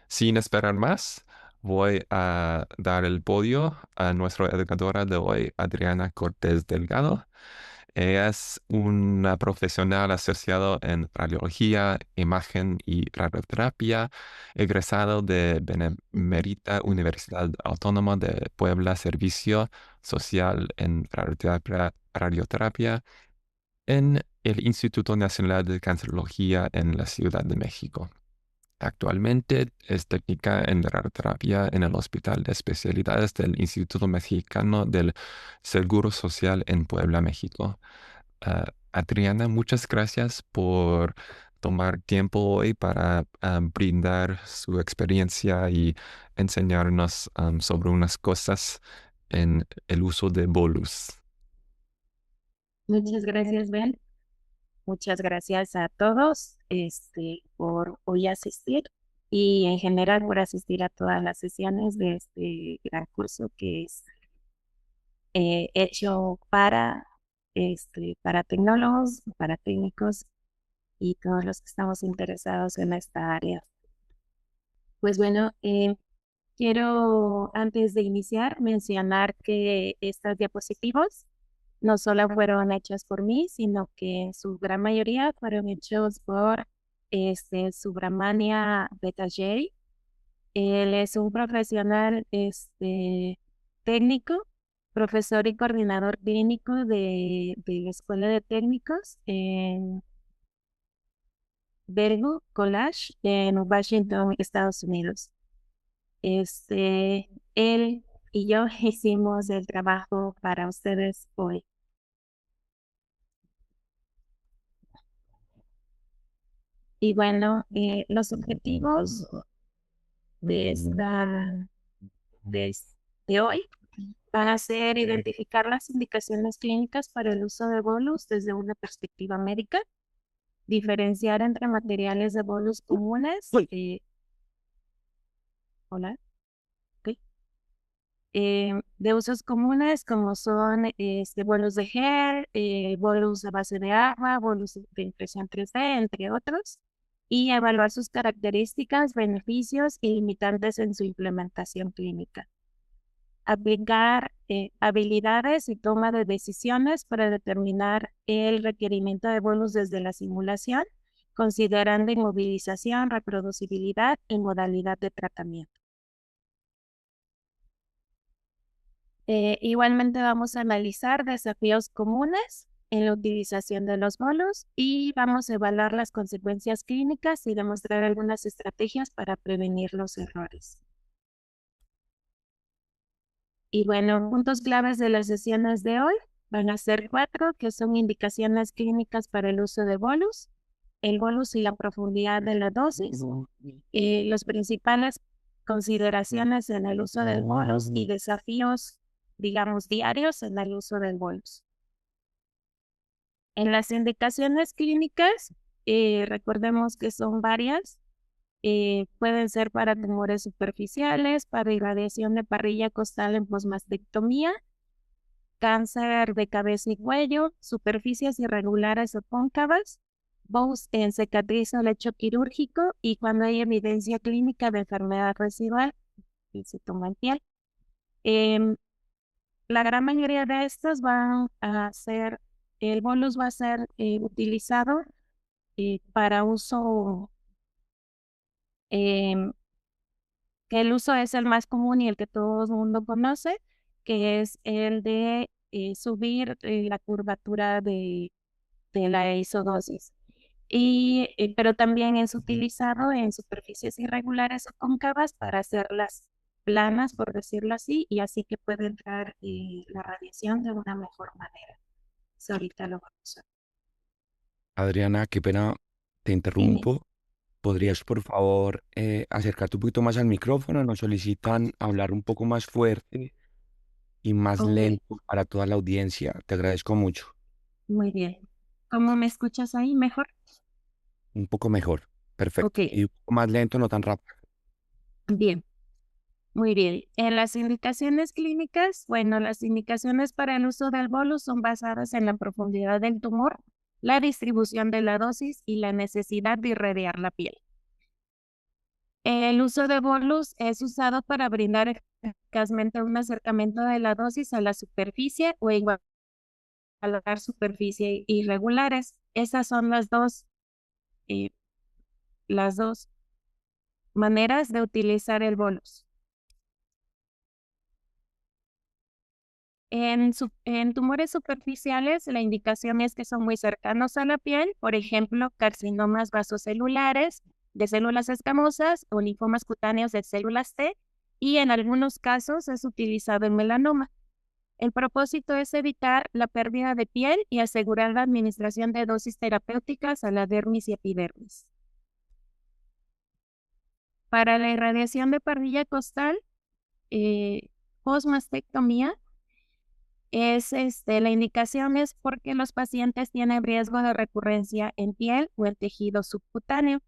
Sin esperar más, voy a dar el podio a nuestra educadora de hoy, Adriana Cortés Delgado. Ella es una profesional asociada en radiología, imagen y radioterapia, egresado de Benemérita Universidad Autónoma de Puebla, Servicio Social en radioterapia en el Instituto Nacional de Cancerología en la Ciudad de México. Actualmente es técnica en radioterapia en el Hospital de Especialidades del Instituto Mexicano del Seguro Social en Puebla, México. Adriana, muchas gracias por tomar tiempo hoy para brindar su experiencia y enseñarnos sobre unas cosas en el uso de bolus. Muchas gracias, Ben. Muchas gracias a todos, por hoy asistir y en general por asistir a todas las sesiones de este gran curso que es hecho para tecnólogos, para técnicos y todos los que estamos interesados en esta área. Pues bueno, quiero antes de iniciar mencionar que estas diapositivas no solo fueron hechas por mí, sino que en su gran mayoría fueron hechos por Subramania Betayeri. Él es un profesional técnico, profesor y coordinador clínico de la Escuela de Técnicos en Berkeley College en Washington, Estados Unidos. Él y yo hicimos el trabajo para ustedes hoy. Y bueno, los objetivos de de, de hoy van a ser identificar las indicaciones clínicas para el uso de bolus desde una perspectiva médica, diferenciar entre materiales de bolus comunes, hola, ok, de usos comunes como son bolos de gel, bolos a base de agua, bolos de impresión 3D, entre otros, y evaluar sus características, beneficios y limitantes en su implementación clínica. Aplicar habilidades y toma de decisiones para determinar el requerimiento de bolos desde la simulación, considerando inmovilización, reproducibilidad y modalidad de tratamiento. Igualmente vamos a analizar desafíos comunes en la utilización de los bolos y vamos a evaluar las consecuencias clínicas y demostrar algunas estrategias para prevenir los errores. Y bueno, puntos claves de las sesiones de hoy van a ser 4, que son indicaciones clínicas para el uso de bolus, el bolus y la profundidad de la dosis, las principales consideraciones en el uso del bolus y desafíos, digamos, diarios en el uso del bolus. En las indicaciones clínicas, recordemos que son varias. Pueden ser para tumores superficiales, para irradiación de parrilla costal en posmastectomía, cáncer de cabeza y cuello, superficies irregulares o cóncavas, BOUS en cicatriz o lecho quirúrgico y cuando hay evidencia clínica de enfermedad residual y se toma en piel. La gran mayoría de estos van a ser, el bolus va a ser utilizado para uso, em, que el uso es el más común y el que todo el mundo conoce, que es el de subir la curvatura de la isodosis. Pero también es utilizado en superficies irregulares o cóncavas para hacerlas planas, por decirlo así, y así que puede entrar la radiación de una mejor manera. So, ahorita lo vamos a Adriana, qué pena, te ver. interrumpo. ¿Podrías, por favor, acercarte un poquito más al micrófono? Nos solicitan hablar un poco más fuerte y más Ok, lento para toda la audiencia. Te agradezco mucho. muy bien. ¿Cómo me escuchas ahí mejor? Un poco mejor. Ok, Perfecto. Y un poco más lento, no tan rápido. bien. Muy bien. En las indicaciones clínicas, bueno, las indicaciones para el uso del bolus son basadas en la profundidad del tumor, la distribución de la dosis y la necesidad de irradiar la piel. El uso de bolus es usado para brindar eficazmente un acercamiento de la dosis a la superficie o igualar superficie irregulares. Esas son eh, las dos maneras de utilizar el bolus. En tumores superficiales, la indicación es que son muy cercanos a la piel, por ejemplo, carcinomas vasocelulares de células escamosas o linfomas cutáneos de células T, y en algunos casos es utilizado en melanoma. El propósito es evitar la pérdida de piel y asegurar la administración de dosis terapéuticas a la dermis y epidermis. Para la irradiación de parrilla costal, postmastectomía, la indicación es porque los pacientes tienen riesgo de recurrencia en piel o en tejido subcutáneo.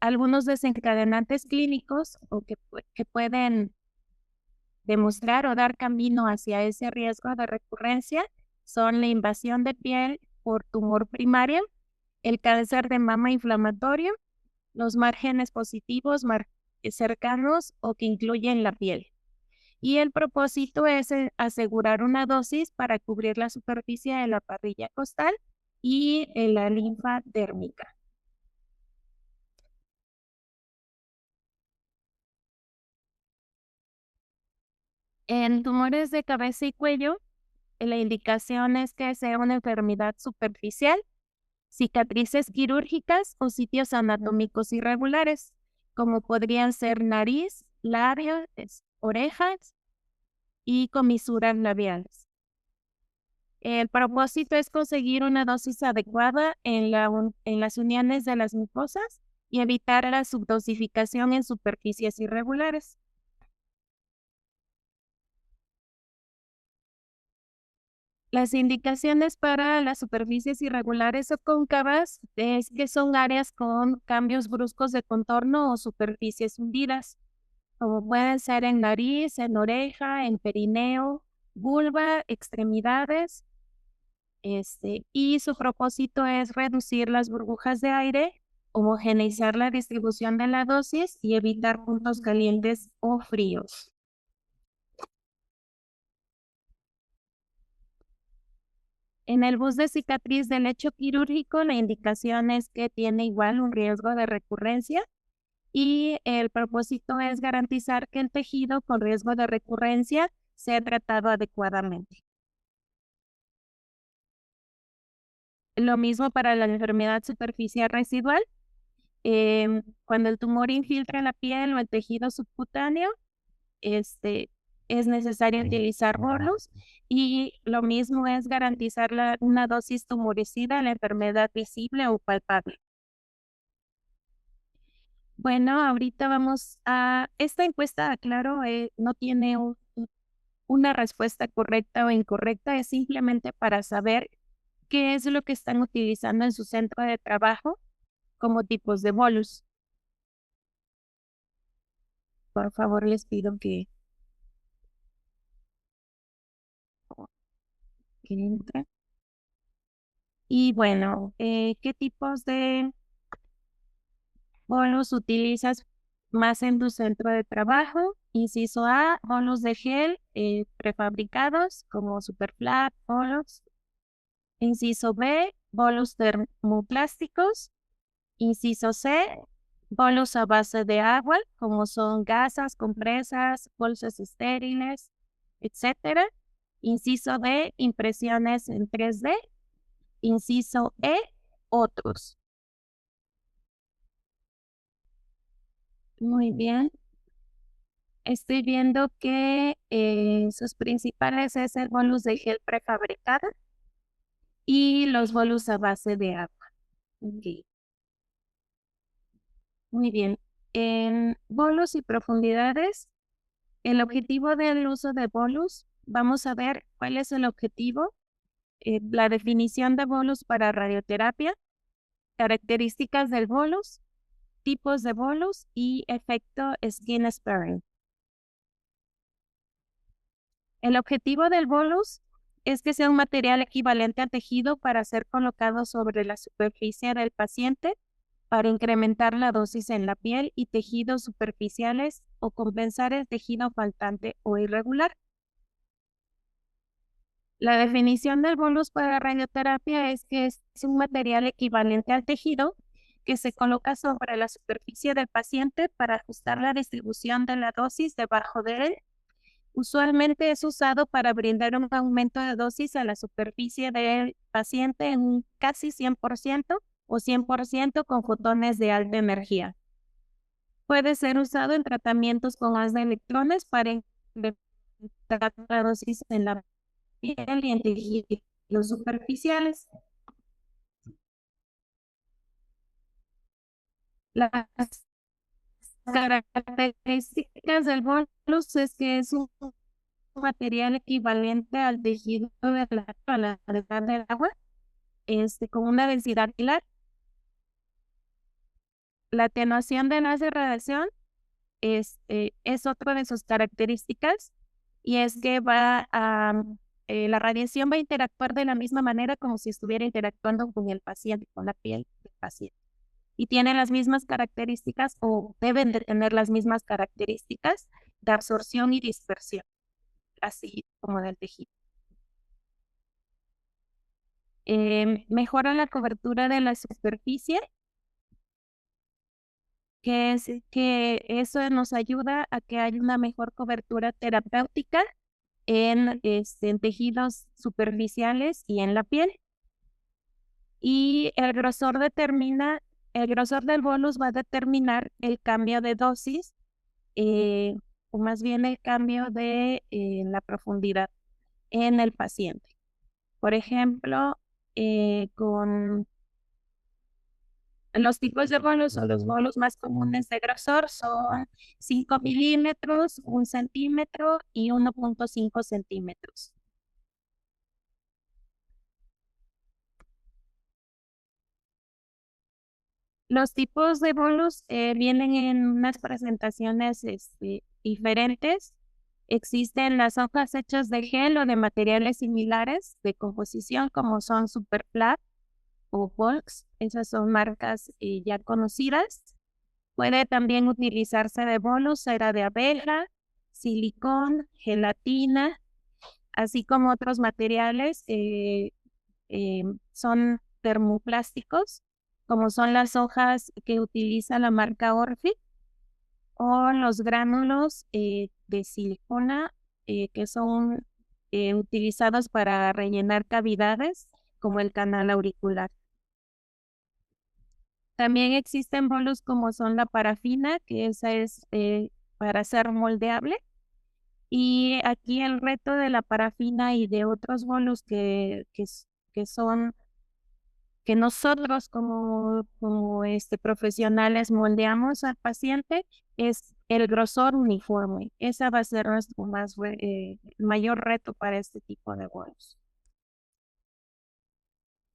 Algunos desencadenantes clínicos que pueden demostrar o dar camino hacia ese riesgo de recurrencia son la invasión de piel por tumor primario, el cáncer de mama inflamatorio, los márgenes positivos cercanos o que incluyen la piel. Y el propósito es asegurar una dosis para cubrir la superficie de la parrilla costal y la linfa dérmica. En tumores de cabeza y cuello, la indicación es que sea una enfermedad superficial, cicatrices quirúrgicas o sitios anatómicos irregulares, como podrían ser nariz, labios, orejas y comisuras labiales. El propósito es conseguir una dosis adecuada en las uniones de las mucosas y evitar la subdosificación en superficies irregulares. Las indicaciones para las superficies irregulares o cóncavas es que son áreas con cambios bruscos de contorno o superficies hundidas, como pueden ser en nariz, en oreja, en perineo, vulva, extremidades. Y su propósito es reducir las burbujas de aire, homogeneizar la distribución de la dosis y evitar puntos calientes o fríos. En el bus de cicatriz del hecho quirúrgico, la indicación es que tiene igual un riesgo de recurrencia y el propósito es garantizar que el tejido con riesgo de recurrencia sea tratado adecuadamente. Lo mismo para la enfermedad superficial residual. Cuando el tumor infiltra la piel o el tejido subcutáneo, es necesario utilizar bolus y lo mismo es garantizar una dosis tumoricida a la enfermedad visible o palpable. Bueno, ahorita vamos a... Esta encuesta, aclaro, no tiene una respuesta correcta o incorrecta, es simplemente para saber qué es lo que están utilizando en su centro de trabajo como tipos de bolus. Por favor, les pido que entren. Y bueno, ¿qué tipos de bolos utilizas más en tu centro de trabajo? Inciso A, bolos de gel prefabricados como Superflat, bolos. Inciso B, bolos termoplásticos. Inciso C, bolos a base de agua, como son gasas, compresas, bolsas estériles, etcétera. Inciso D, impresiones en 3D. Inciso E, otros. Muy bien. Estoy viendo que sus principales es el bolus de gel prefabricado y los bolus a base de agua. Ok. Muy bien. En bolos y profundidades, el objetivo del uso de bolus, vamos a ver cuál es el objetivo, la definición de bolus para radioterapia, características del bolus, tipos de bolus y efecto skin sparing. El objetivo del bolus es que sea un material equivalente al tejido para ser colocado sobre la superficie del paciente para incrementar la dosis en la piel y tejidos superficiales o compensar el tejido faltante o irregular. La definición del bolus para radioterapia es que es un material equivalente al tejido que se coloca sobre la superficie del paciente para ajustar la distribución de la dosis debajo de él. Usualmente es usado para brindar un aumento de dosis a la superficie del paciente en un casi 100% o 100% con fotones de alta energía. Puede ser usado en tratamientos con haz de electrones para incrementar la dosis en la piel y en tejidos superficiales. Las características del bolus es que es un material equivalente al tejido de la gravedad del agua, con una densidad pilar. La atenuación de las de radiación es otra de sus características, y es que la radiación va a interactuar de la misma manera como si estuviera interactuando con el paciente, con la piel del paciente. Y tiene las mismas características, o deben de tener las mismas características de absorción y dispersión, así como del tejido. Mejora la cobertura de la superficie, que eso nos ayuda a que haya una mejor cobertura terapéutica en tejidos superficiales y en la piel. Y el grosor del bolus va a determinar el cambio de dosis, o más bien el cambio de la profundidad en el paciente. Por ejemplo, con los tipos de bolos, o los bolos más comunes de grosor, son 5 milímetros, 1 centímetro y 1.5 centímetros. Los tipos de bolos vienen en unas presentaciones diferentes. Existen las hojas hechas de gel o de materiales similares de composición, como son Superflat o Volks. Esas son marcas ya conocidas. Puede también utilizarse de bolos, cera de abeja, silicón, gelatina, así como otros materiales. Son termoplásticos, como son las hojas que utiliza la marca Orfi, o los gránulos de silicona que son utilizados para rellenar cavidades, como el canal auricular. También existen bolos como son la parafina, que esa es para ser moldeable. Y aquí el reto de la parafina y de otros bolos que nosotros como profesionales moldeamos al paciente, es el grosor uniforme. Esa va a ser nuestro mayor reto para este tipo de bolos.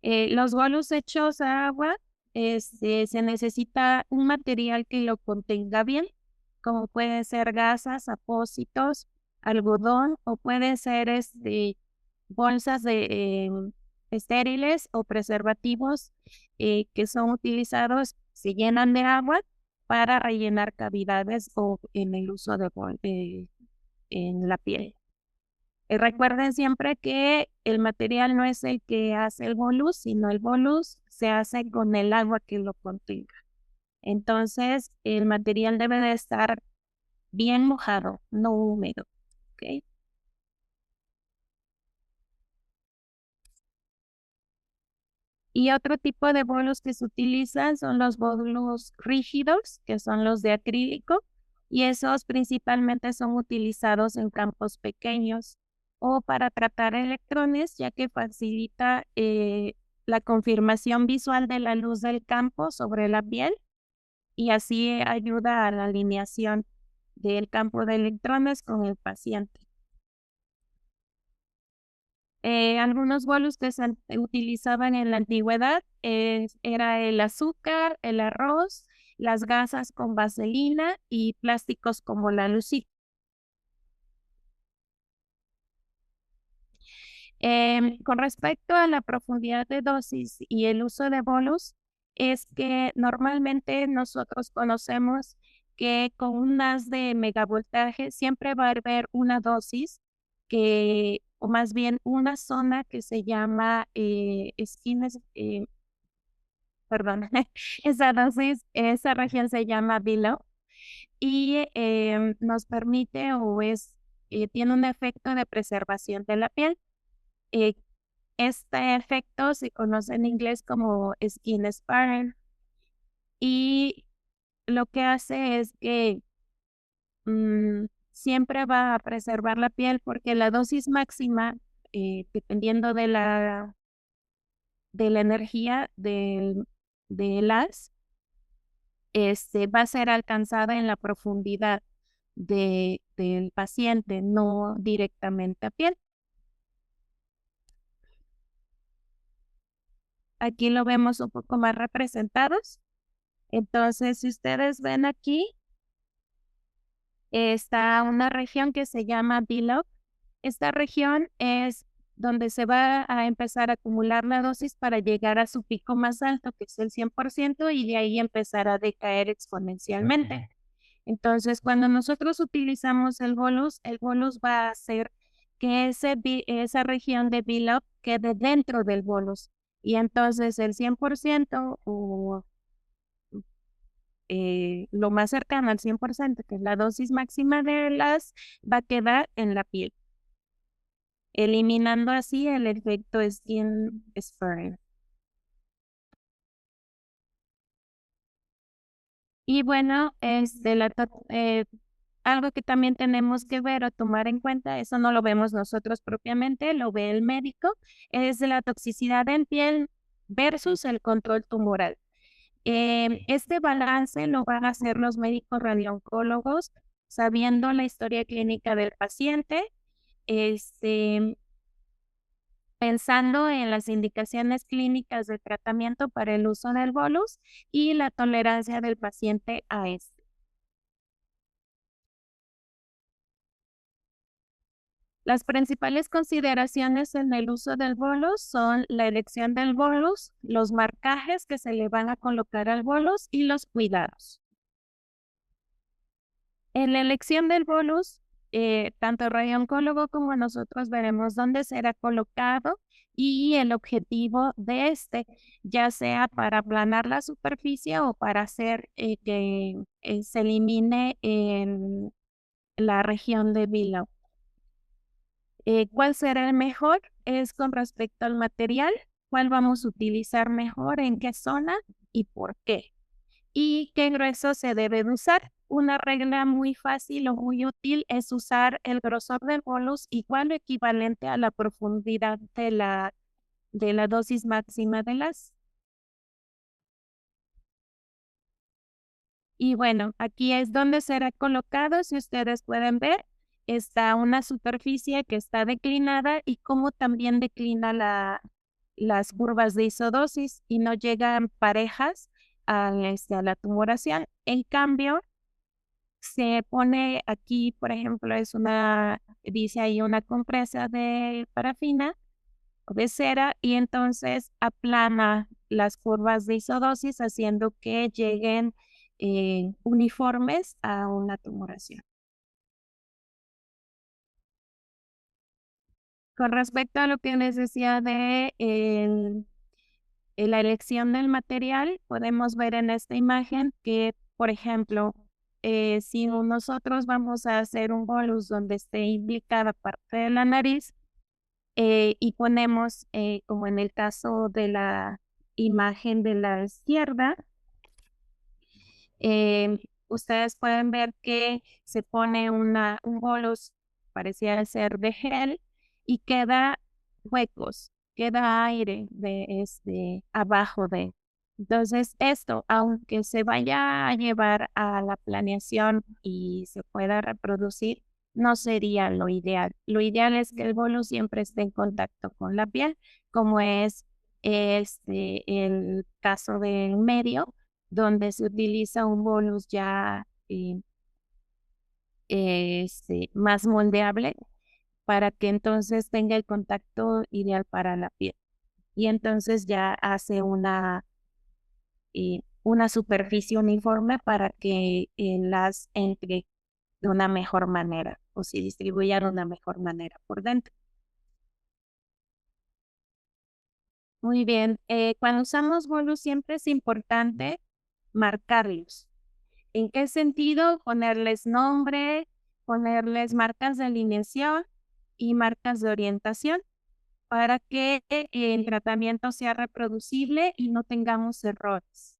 Los bolos hechos a agua, se necesita un material que lo contenga bien, como puede ser gasas, apósitos, algodón, o pueden ser bolsas estériles o preservativos que son utilizados, se llenan de agua para rellenar cavidades o en el uso en la piel. Recuerden siempre que el material no es el que hace el bolus, sino el bolus se hace con el agua que lo contenga. Entonces, el material debe de estar bien mojado, no húmedo. ¿Ok? Y otro tipo de bolos que se utilizan son los bolos rígidos, que son los de acrílico, y esos principalmente son utilizados en campos pequeños o para tratar electrones, ya que facilita la confirmación visual de la luz del campo sobre la piel, y así ayuda a la alineación del campo de electrones con el paciente. Algunos bolos que se utilizaban en la antigüedad era el azúcar, el arroz, las gasas con vaselina y plásticos como la lucita. Con respecto a la profundidad de dosis y el uso de bolos, es que normalmente nosotros conocemos que con un haz de megavoltaje siempre va a haber una dosis que, o más bien una zona que se llama perdón, esa dosis, esa región se llama below y nos permite tiene un efecto de preservación de la piel. Eh, este efecto se conoce en inglés como skin sparing y lo que hace es que siempre va a preservar la piel porque la dosis máxima, dependiendo de la energía del haz, va a ser alcanzada en la profundidad del paciente, no directamente a piel. Aquí lo vemos un poco más representados. Entonces, si ustedes ven aquí, está una región que se llama below. Esta región es donde se va a empezar a acumular la dosis para llegar a su pico más alto, que es el 100%, y de ahí empezar a decaer exponencialmente. Entonces, cuando nosotros utilizamos el bolus va a hacer que esa región de below quede dentro del bolus. Y entonces el 100% o lo más cercano al 100%, que es la dosis máxima de las, va a quedar en la piel, eliminando así el efecto skin sparing. Y bueno, algo que también tenemos que ver o tomar en cuenta, eso no lo vemos nosotros propiamente, lo ve el médico, es la toxicidad en piel versus el control tumoral. Este balance lo van a hacer los médicos radiooncólogos sabiendo la historia clínica del paciente, este, pensando en las indicaciones clínicas de tratamiento para el uso del bolus y la tolerancia del paciente a este. Las principales consideraciones en el uso del bolus son la elección del bolus, los marcajes que se le van a colocar al bolus y los cuidados. En la elección del bolus, tanto el radiooncólogo como nosotros veremos dónde será colocado y el objetivo de este, ya sea para aplanar la superficie o para hacer que se elimine en la región de below. ¿Cuál será el mejor? Es con respecto al material, cuál vamos a utilizar mejor, en qué zona y por qué. ¿Y qué grueso se debe de usar? Una regla muy fácil o muy útil es usar el grosor del bolus igual o equivalente a la profundidad de la dosis máxima de las. Y bueno, aquí es donde será colocado. Si ustedes pueden ver, está una superficie que está declinada y como también declina las curvas de isodosis y no llegan parejas a la tumoración. En cambio, se pone aquí, por ejemplo, dice ahí una compresa de parafina o de cera y entonces aplana las curvas de isodosis haciendo que lleguen uniformes a una tumoración. Con respecto a lo que les decía de la elección del material, podemos ver en esta imagen que, por ejemplo, si nosotros vamos a hacer un bolus donde esté indicada parte de la nariz y ponemos, como en el caso de la imagen de la izquierda, ustedes pueden ver que se pone un bolus, parecía ser de gel, y queda huecos, queda aire abajo de. Entonces, esto, aunque se vaya a llevar a la planeación y se pueda reproducir, no sería lo ideal. Lo ideal es que el bolus siempre esté en contacto con la piel, como es el caso del medio donde se utiliza un bolus ya más moldeable para que entonces tenga el contacto ideal para la piel. Y entonces ya hace una superficie uniforme para que las entre de una mejor manera o se distribuya de una mejor manera por dentro. Muy bien, cuando usamos bolos siempre es importante marcarlos. ¿En qué sentido? Ponerles nombre, ponerles marcas de alineación y marcas de orientación para que el tratamiento sea reproducible y no tengamos errores.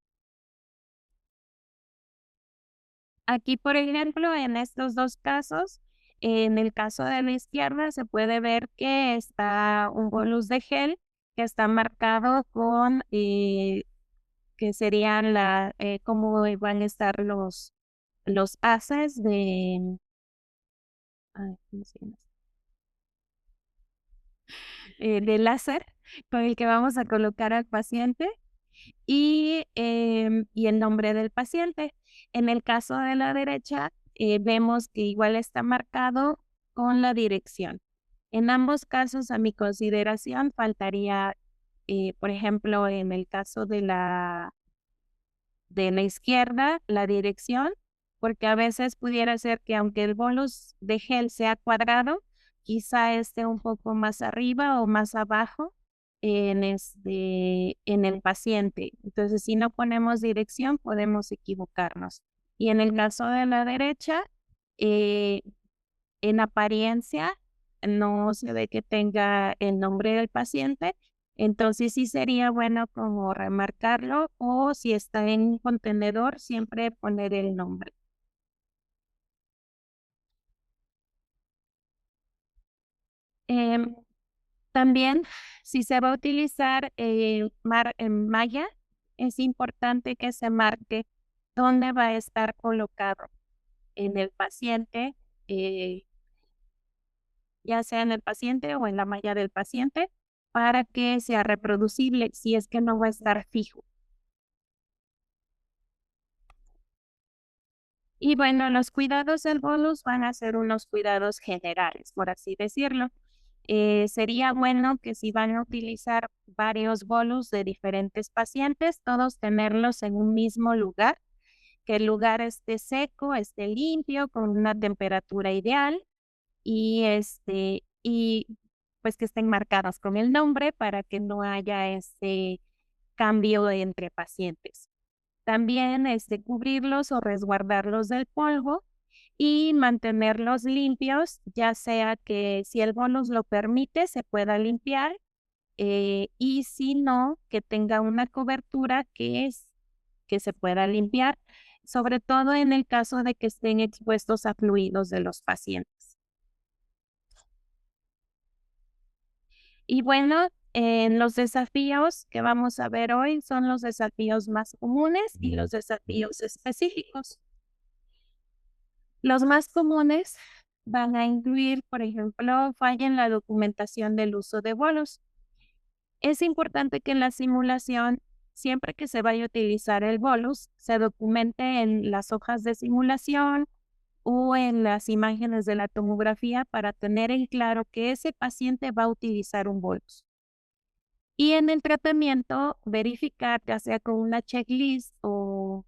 Aquí, por ejemplo, en estos dos casos, en el caso de la izquierda se puede ver que está un bolus de gel que está marcado con que serían cómo van a estar los haces ¿cómo se llama? De láser con el que vamos a colocar al paciente y el nombre del paciente. En el caso de la derecha, vemos que igual está marcado con la dirección. En ambos casos, a mi consideración, faltaría, por ejemplo, en el caso de la izquierda, la dirección, porque a veces pudiera ser que aunque el bolus de gel sea cuadrado, quizá esté un poco más arriba o más abajo en el paciente. Entonces, si no ponemos dirección, podemos equivocarnos. Y en el caso de la derecha, eh, en apariencia, no se ve que tenga el nombre del paciente, entonces sí sería bueno como remarcarlo o si está en un contenedor, siempre poner el nombre. Em, También, si se va a utilizar en malla, es importante que se marque dónde va a estar colocado en el paciente, eh, ya sea en el paciente o en la malla del paciente, para que sea reproducible si es que no va a estar fijo. Y bueno, los cuidados del bolus van a ser unos cuidados generales, por así decirlo. Sería bueno que si van a utilizar varios bolus de diferentes pacientes, todos tenerlos en un mismo lugar, que el lugar esté seco, esté limpio, con una temperatura ideal y pues que estén marcadas con el nombre para que no haya ese cambio entre pacientes. También cubrirlos o resguardarlos del polvo y mantenerlos limpios, ya sea que si el bonus lo permite, se pueda limpiar y si no, que tenga una cobertura que se pueda limpiar, sobre todo en el caso de que estén expuestos a fluidos de los pacientes. Y bueno, los desafíos que vamos a ver hoy son los desafíos más comunes y los desafíos específicos. Los más comunes van a incluir, por ejemplo, falla en la documentación del uso de bolos. Es importante que en la simulación, siempre que se vaya a utilizar el bolus, se documente en las hojas de simulación o en las imágenes de la tomografía para tener en claro que ese paciente va a utilizar un bolus. Y en el tratamiento, verificar, ya sea con una checklist o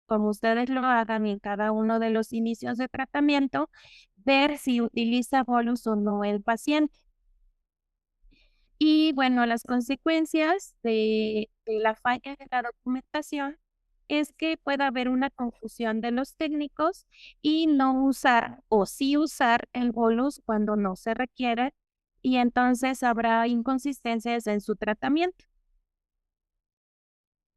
como ustedes lo hagan en cada uno de los inicios de tratamiento, ver si utiliza bolus o no el paciente. Y bueno, las consecuencias de la falla de la documentación es que pueda haber una confusión de los técnicos y no usar o sí usar el bolus cuando no se requiere y entonces habrá inconsistencias en su tratamiento.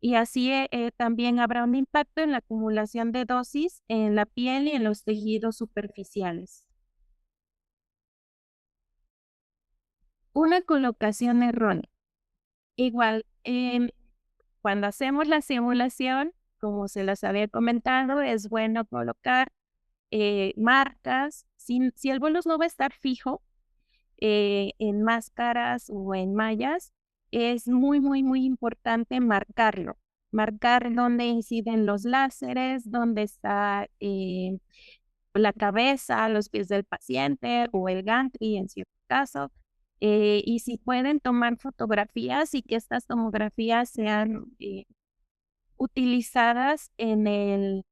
Y así también habrá un impacto en la acumulación de dosis en la piel y en los tejidos superficiales. Una colocación errónea. Igual, cuando hacemos la simulación, como se las había comentado, es bueno colocar marcas. Si el bolus no va a estar fijo en máscaras o en mallas, es muy, muy, muy importante marcarlo. Marcar dónde inciden los láseres, dónde está la cabeza, los pies del paciente o el gantry en cierto caso. Y si pueden tomar fotografías y que estas tomografías sean utilizadas que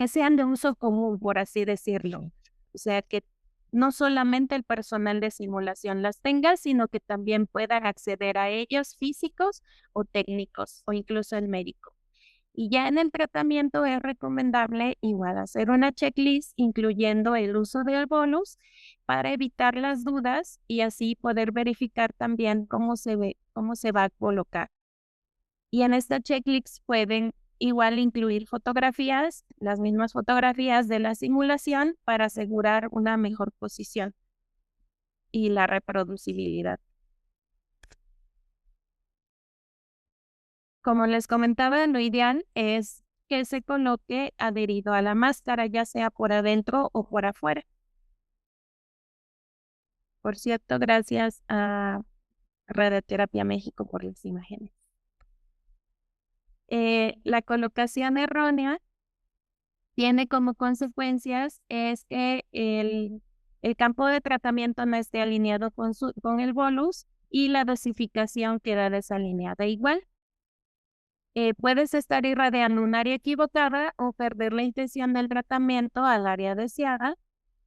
sean de uso común, por así decirlo. O sea, que no solamente el personal de simulación las tenga, sino que también puedan acceder a ellos físicos o técnicos o incluso el médico. Y ya en el tratamiento es recomendable igual hacer una checklist incluyendo el uso del bolus para evitar las dudas y así poder verificar también cómo se va a colocar. Y en esta checklist pueden igual incluir fotografías, las mismas fotografías de la simulación para asegurar una mejor posición y la reproducibilidad. Como les comentaba, lo ideal es que se coloque adherido a la máscara, ya sea por adentro o por afuera. Por cierto, gracias a Radioterapia México por las imágenes. La colocación errónea tiene como consecuencias es que el campo de tratamiento no esté alineado con el bolus y la dosificación queda desalineada igual. Puedes estar irradiando un área equivocada o perder la intención del tratamiento al área deseada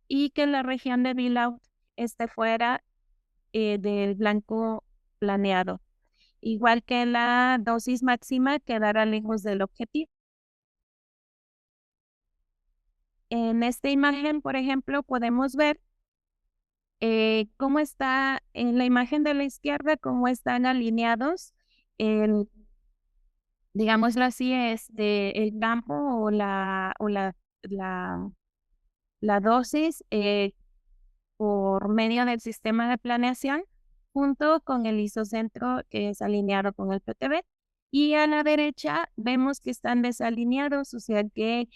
y que la región de Bill-out esté fuera del blanco planeado. Igual que la dosis máxima quedará lejos del objetivo. En esta imagen, por ejemplo, podemos ver cómo está en la imagen de la izquierda, cómo están alineados el, digámoslo así, el campo o la, la dosis por medio del sistema de planeación junto con el isocentro que es alineado con el PTB. Y a la derecha vemos que están desalineados, o sea que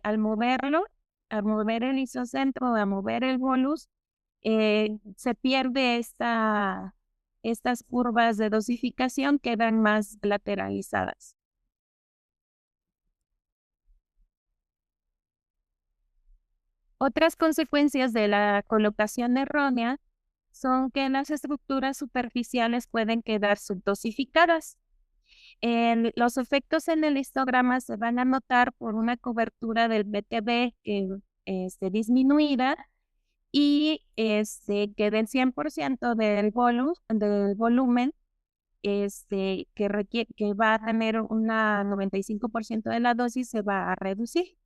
al moverlo, al mover el isocentro, a mover el bolus, se pierde estas curvas de dosificación, quedan más lateralizadas. Otras consecuencias de la colocación errónea son que las estructuras superficiales pueden quedar subdosificadas. Los efectos en el histograma se van a notar por una cobertura del BTB que disminuida y que del 100% del volumen que va a tener una 95% de la dosis se va a reducir.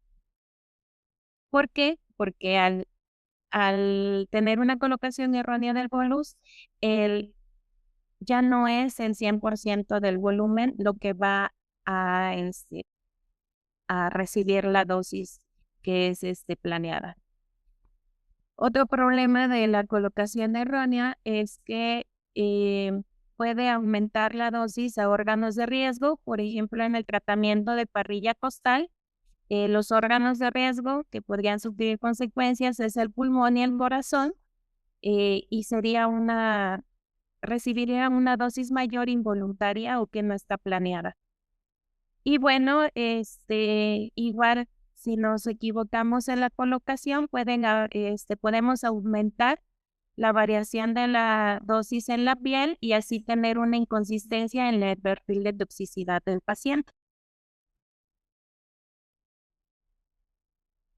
¿Por qué? Porque al tener una colocación errónea del bolus, ya no es el 100% del volumen lo que va a, a recibir la dosis que es planeada. Otro problema de la colocación errónea es que puede aumentar la dosis a órganos de riesgo, por ejemplo, en el tratamiento de parrilla costal. Los órganos de riesgo que podrían sufrir consecuencias es el pulmón y el corazón, y recibiría una dosis mayor involuntaria o que no está planeada. Y bueno, igual si nos equivocamos en la colocación, podemos aumentar la variación de la dosis en la piel y así tener una inconsistencia en el perfil de toxicidad del paciente.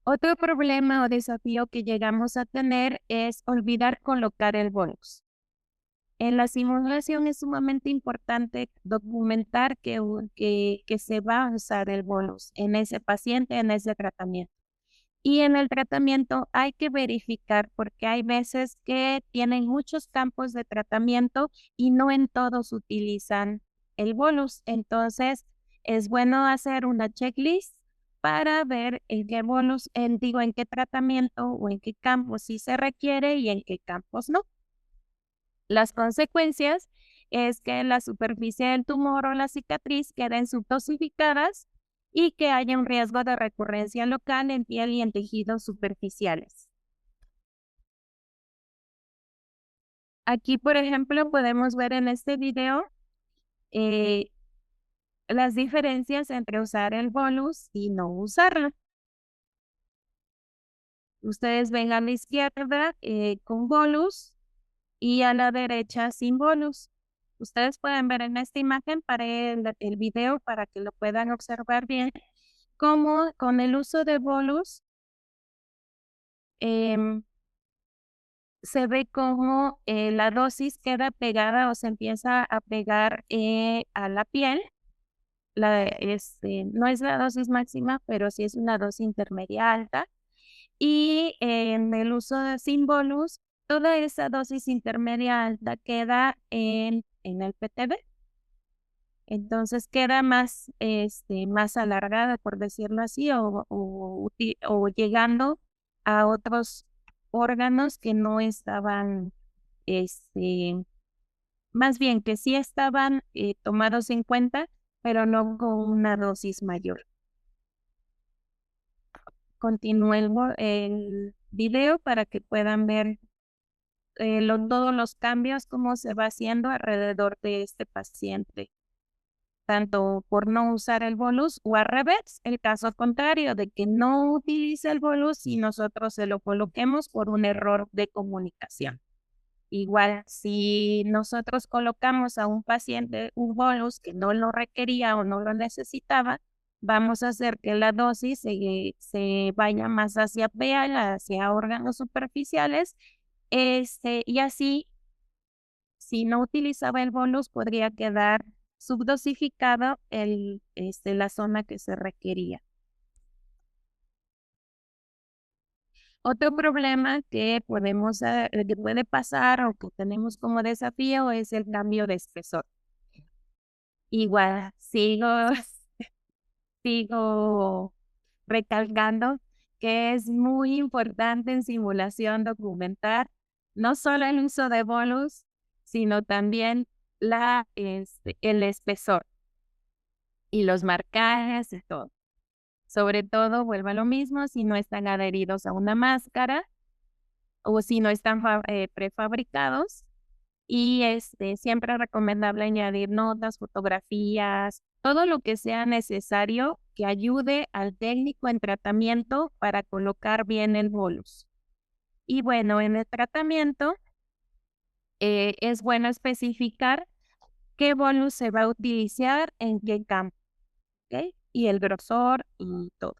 Otro problema o desafío que llegamos a tener es olvidar colocar el bolus. En la simulación es sumamente importante documentar que se va a usar el bolus en ese paciente, en ese tratamiento. Y en el tratamiento hay que verificar porque hay veces que tienen muchos campos de tratamiento y no en todos utilizan el bolus. Entonces, es bueno hacer una checklist para ver en qué bolus, en qué tratamiento o en qué campos sí se requiere y en qué campos no. Las consecuencias es que la superficie del tumor o la cicatriz queden subdosificadas y que haya un riesgo de recurrencia local en piel y en tejidos superficiales. Aquí, por ejemplo, podemos ver en este video las diferencias entre usar el bolus y no usarlo. Ustedes ven a la izquierda con bolus y a la derecha sin bolus. Ustedes pueden ver en esta imagen para el video para que lo puedan observar bien, cómo con el uso de bolus em, se ve cómo la dosis queda pegada o se empieza a pegar a la piel. No es la dosis máxima, pero sí es una dosis intermedia alta. Y en el uso de sin bolus, toda esa dosis intermedia alta queda en el PTB. Entonces queda más, más alargada, por decirlo así, o llegando a otros órganos que no estaban, este, más bien que sí estaban tomados en cuenta, pero no con una dosis mayor. Continúo el video para que puedan ver todos los cambios, cómo se va haciendo alrededor de este paciente, tanto por no usar el bolus o al revés, el caso contrario de que no utilice el bolus y nosotros se lo coloquemos por un error de comunicación. Igual, si nosotros colocamos a un paciente un bolus que no lo requería o no lo necesitaba, vamos a hacer que la dosis se vaya más hacia piel, hacia órganos superficiales, y así, si no utilizaba el bolus, podría quedar subdosificado la zona que se requería. Otro problema que que puede pasar o que tenemos como desafío es el cambio de espesor. Igual, sigo recalcando que es muy importante en simulación documentar no solo el uso de bolus, sino también el espesor y los marcajes y todo. Sobre todo, vuelvo a lo mismo, si no están adheridos a una máscara o si no están prefabricados. Y siempre es recomendable añadir notas, fotografías, todo lo que sea necesario que ayude al técnico en tratamiento para colocar bien el bolus. Y bueno, en el tratamiento es bueno especificar qué bolus se va a utilizar en qué campo, ¿ok? Y el grosor y todo.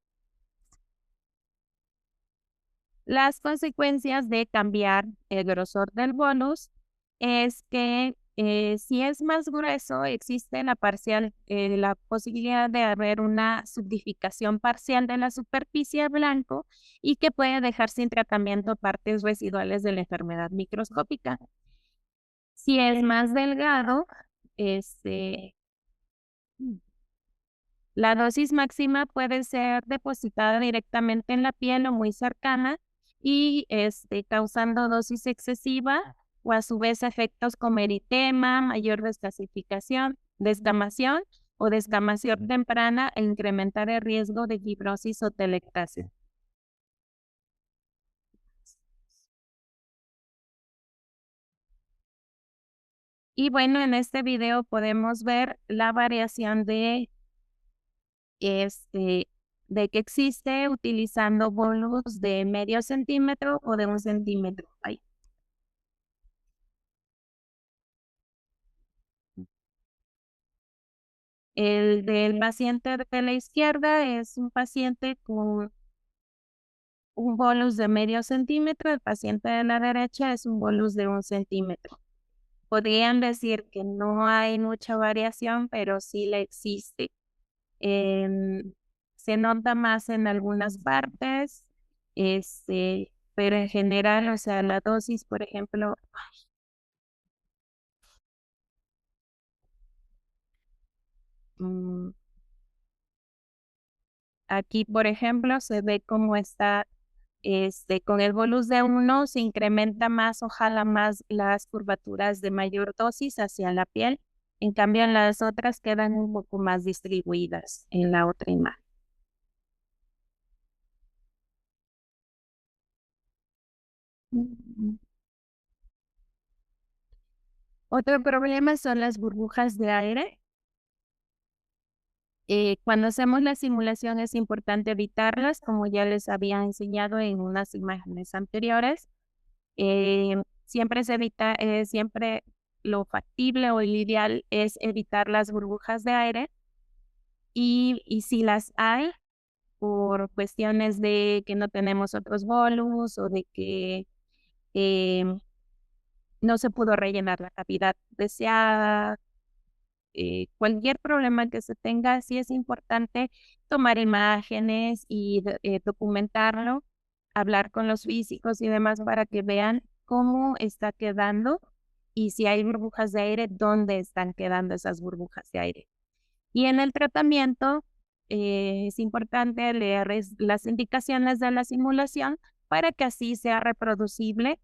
Las consecuencias de cambiar el grosor del bolus es que si es más grueso, existe la posibilidad de haber una subdificación parcial de la superficie blanco y que puede dejar sin tratamiento partes residuales de la enfermedad microscópica. Si es más delgado, la dosis máxima puede ser depositada directamente en la piel o muy cercana y causando dosis excesiva o a su vez efectos como eritema, mayor descamación o descamación temprana e incrementar el riesgo de fibrosis o telectasia. Y bueno, en este video podemos ver la variación de de que existe utilizando bolus de medio centímetro o de 1 centímetro. Ahí. El del paciente de la izquierda es un paciente con un bolus de medio centímetro, el paciente de la derecha es un bolus de 1 centímetro. Podrían decir que no hay mucha variación, pero sí la existe. Se nota más en algunas partes, pero en general, o sea, la dosis, por ejemplo, aquí, por ejemplo, se ve cómo está, con el bolus de 1 se incrementa más, ojalá más las curvaturas de mayor dosis hacia la piel. En cambio, en las otras quedan un poco más distribuidas en la otra imagen. Otro problema son las burbujas de aire. Cuando hacemos la simulación es importante evitarlas, como ya les había enseñado en unas imágenes anteriores. Siempre lo factible o el ideal es evitar las burbujas de aire y si las hay, por cuestiones de que no tenemos otros bolos o de que em, no se pudo rellenar la cavidad deseada, cualquier problema que se tenga, sí es importante tomar imágenes y documentarlo, hablar con los físicos y demás para que vean cómo está quedando y si hay burbujas de aire, dónde están quedando esas burbujas de aire. Y en el tratamiento es importante leer las indicaciones de la simulación para que así sea reproducible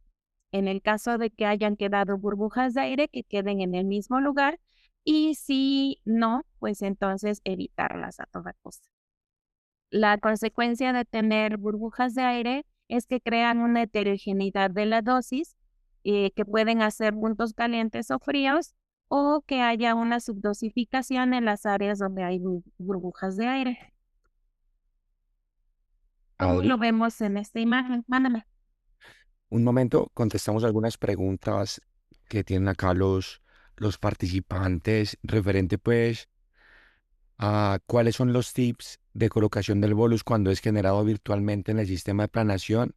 en el caso de que hayan quedado burbujas de aire, que queden en el mismo lugar, y si no, pues entonces evitarlas a toda costa. La consecuencia de tener burbujas de aire es que crean una heterogeneidad de la dosis, que pueden hacer puntos calientes o fríos, o que haya una subdosificación en las áreas donde hay burbujas de aire. ¿Cómo Adri, lo vemos en esta imagen? Mándame. un momento, contestamos algunas preguntas que tienen acá los participantes referente pues a cuáles son los tips de colocación del bolus cuando es generado virtualmente en el sistema de planeación,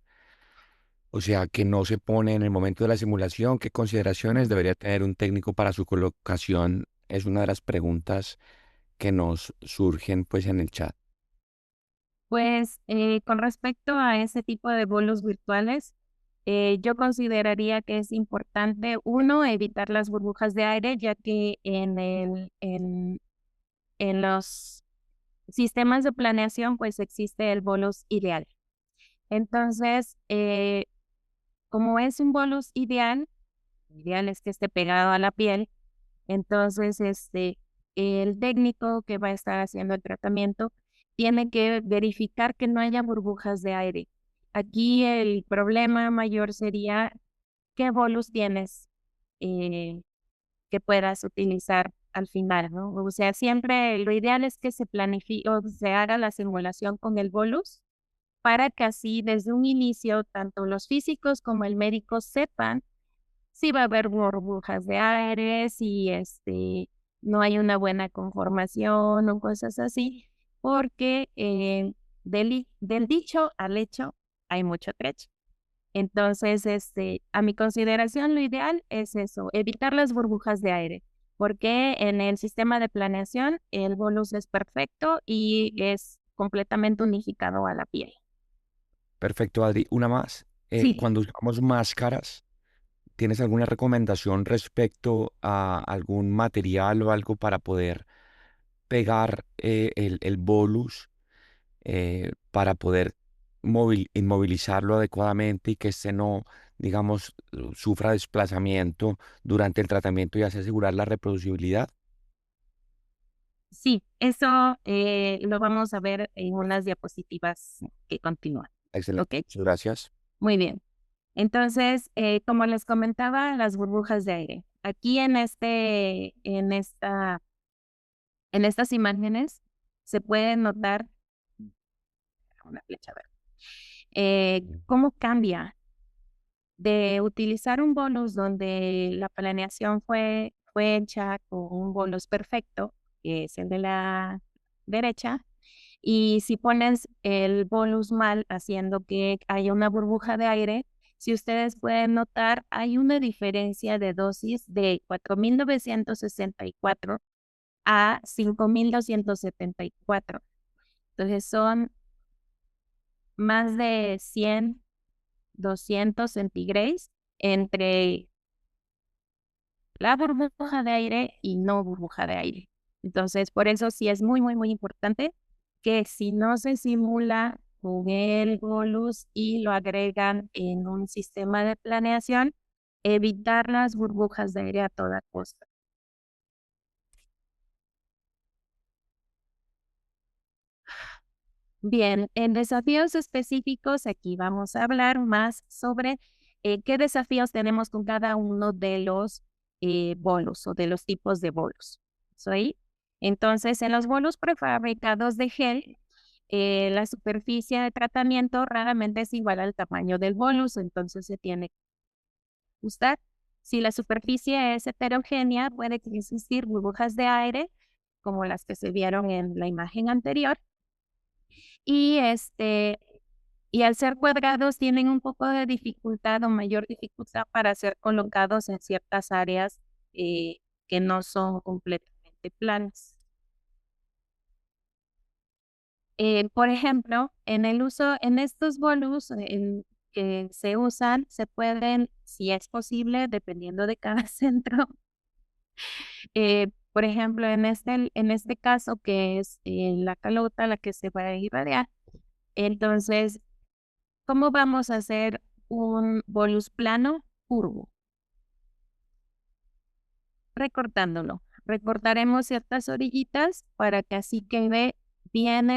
o sea, que no se pone en el momento de la simulación, qué consideraciones debería tener un técnico para su colocación, es una de las preguntas que nos surgen pues en el chat. Pues con respecto a ese tipo de bolos virtuales, yo consideraría que es importante, uno, evitar las burbujas de aire, ya que en los sistemas de planeación pues existe el bolus ideal. Entonces, como es un bolus ideal, ideal es que esté pegado a la piel, entonces el técnico que va a estar haciendo el tratamiento tiene que verificar que no haya burbujas de aire. Aquí el problema mayor sería qué bolus tienes eh, que puedas utilizar al final, ¿no? O sea, siempre lo ideal es que se planifique o se haga la simulación con el bolus para que así desde un inicio tanto los físicos como el médico sepan si va a haber burbujas de aire, si no hay una buena conformación o cosas así, porque del dicho al hecho hay mucho trecho. Entonces, a mi consideración, lo ideal es eso, evitar las burbujas de aire, porque en el sistema de planeación el bolus es perfecto y es completamente unificado a la piel. Perfecto, Adri. Una más. Sí. Cuando usamos máscaras, ¿tienes alguna recomendación respecto a algún material o algo para poder pegar el bolus para poder inmovilizarlo adecuadamente y que este no, digamos, sufra desplazamiento durante el tratamiento y así asegurar la reproducibilidad? Sí, eso lo vamos a ver en unas diapositivas que continúan. Excelente. ¿Ok? Muchas gracias. Muy bien. Entonces, como les comentaba, las burbujas de aire. Aquí en estas imágenes se puede notar una flecha verde. ¿Cómo cambia de utilizar un bolus donde la planeación fue hecha con un bolus perfecto, que es el de la derecha, y si pones el bolus mal haciendo que haya una burbuja de aire, si ustedes pueden notar, hay una diferencia de dosis de 4.964 a 5.274. Entonces son más de 100, 200 centigrados entre la burbuja de aire y no burbuja de aire. Entonces, por eso sí es muy, muy, muy importante que si no se simula con el bolus y lo agregan en un sistema de planeación, evitar las burbujas de aire a toda costa. Bien, en desafíos específicos, aquí vamos a hablar más sobre qué desafíos tenemos con cada uno de los bolos o de los tipos de bolos. ¿Sí? Entonces, en los bolos prefabricados de gel, la superficie de tratamiento raramente es igual al tamaño del bolus, entonces se tiene que ajustar. Si la superficie es heterogénea, puede existir burbujas de aire, como las que se vieron en la imagen anterior, y y al ser cuadrados tienen un poco de dificultad o mayor dificultad para ser colocados en ciertas áreas que no son completamente planas. Por ejemplo, en estos bolos que se usan, se pueden, si es posible, dependiendo de cada centro, por ejemplo, en este caso que es la calota la que se va a irradiar, entonces, ¿cómo vamos a hacer un bolus plano curvo? Recortándolo. Recortaremos ciertas orillitas para que así quede bien,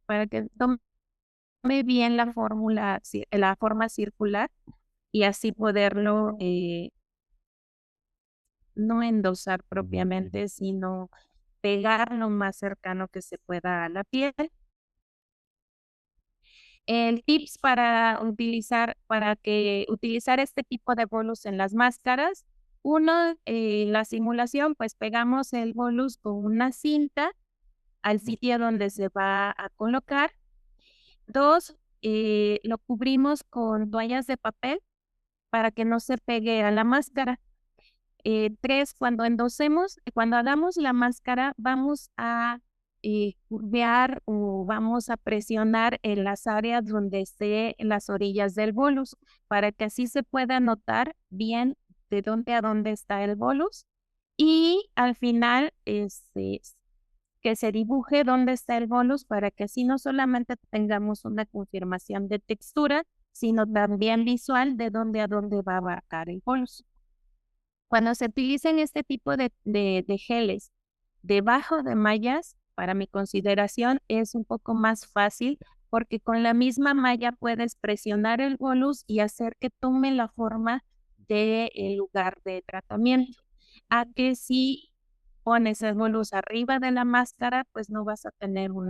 para que tome bien la forma circular y así poderlo no endosar propiamente, sino pegar lo más cercano que se pueda a la piel. El tips utilizar este tipo de bolus en las máscaras. Uno, la simulación, pues pegamos el bolus con una cinta al sitio donde se va a colocar. Dos, lo cubrimos con toallas de papel para que no se pegue a la máscara. Tres, cuando hagamos la máscara, vamos a curvear o vamos a presionar en las áreas donde esté en las orillas del bolus, para que así se pueda notar bien de dónde a dónde está el bolus. Y al final, que se dibuje dónde está el bolus para que así no solamente tengamos una confirmación de textura, sino también visual de dónde a dónde va a abarcar el bolus. Cuando se utilicen este tipo de geles debajo de mallas, para mi consideración es un poco más fácil porque con la misma malla puedes presionar el bolus y hacer que tome la forma del lugar de tratamiento. A que si pones el bolus arriba de la máscara, pues no vas a tener un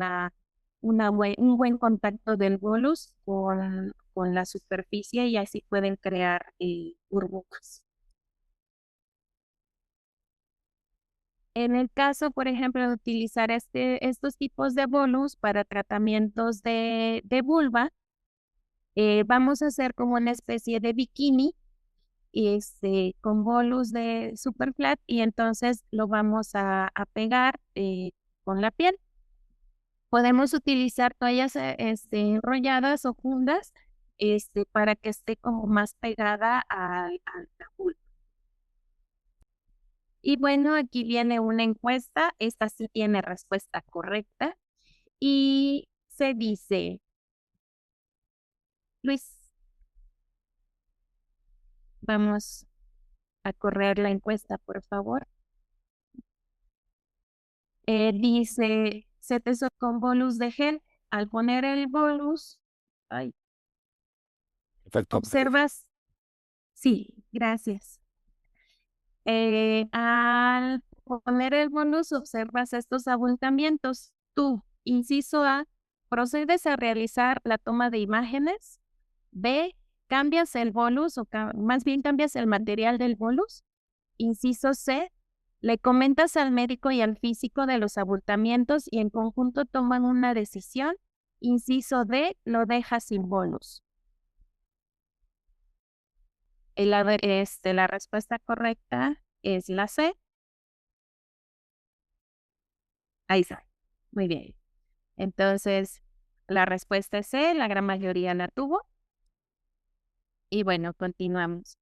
buen contacto del bolus con la superficie y así pueden crear burbujas. En el caso, por ejemplo, de utilizar estos tipos de bolus para tratamientos de vulva, vamos a hacer como una especie de bikini con bolus de super flat y entonces lo vamos a pegar con la piel. Podemos utilizar toallas enrolladas o fundas para que esté como más pegada a la vulva. Y bueno, aquí viene una encuesta. Esta sí tiene respuesta correcta. Y se dice, Luis, vamos a correr la encuesta, por favor. Dice, se te con bolus de gel. Al poner el bolus, Perfecto. observas, sí, gracias. Al poner el bonus, observas estos abultamientos. Tú, inciso A, procedes a realizar la toma de imágenes. B, cambias el bolus o más bien cambias el material del bolus. Inciso C, le comentas al médico y al físico de los abultamientos y en conjunto toman una decisión. Inciso D, lo dejas sin bolus. La respuesta correcta es la C. Ahí está. Muy bien. Entonces, la respuesta es C, la gran mayoría la tuvo. Y bueno, continuamos.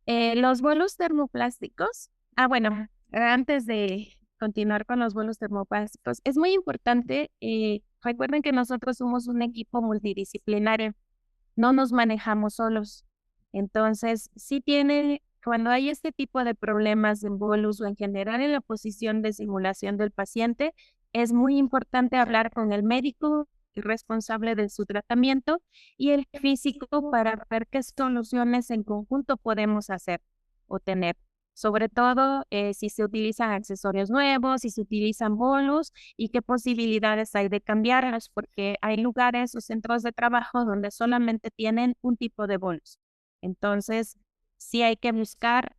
Los bolos termoplásticos. Bueno, antes de continuar con los bolos termoplásticos, es muy importante, recuerden que nosotros somos un equipo multidisciplinario, no nos manejamos solos. Entonces, cuando hay este tipo de problemas en bolus o en general en la posición de simulación del paciente, es muy importante hablar con el médico responsable de su tratamiento y el físico para ver qué soluciones en conjunto podemos hacer o tener. Sobre todo si se utilizan accesorios nuevos, si se utilizan bolos y qué posibilidades hay de cambiarlos, porque hay lugares o centros de trabajo donde solamente tienen un tipo de bolos. Entonces, sí hay que buscar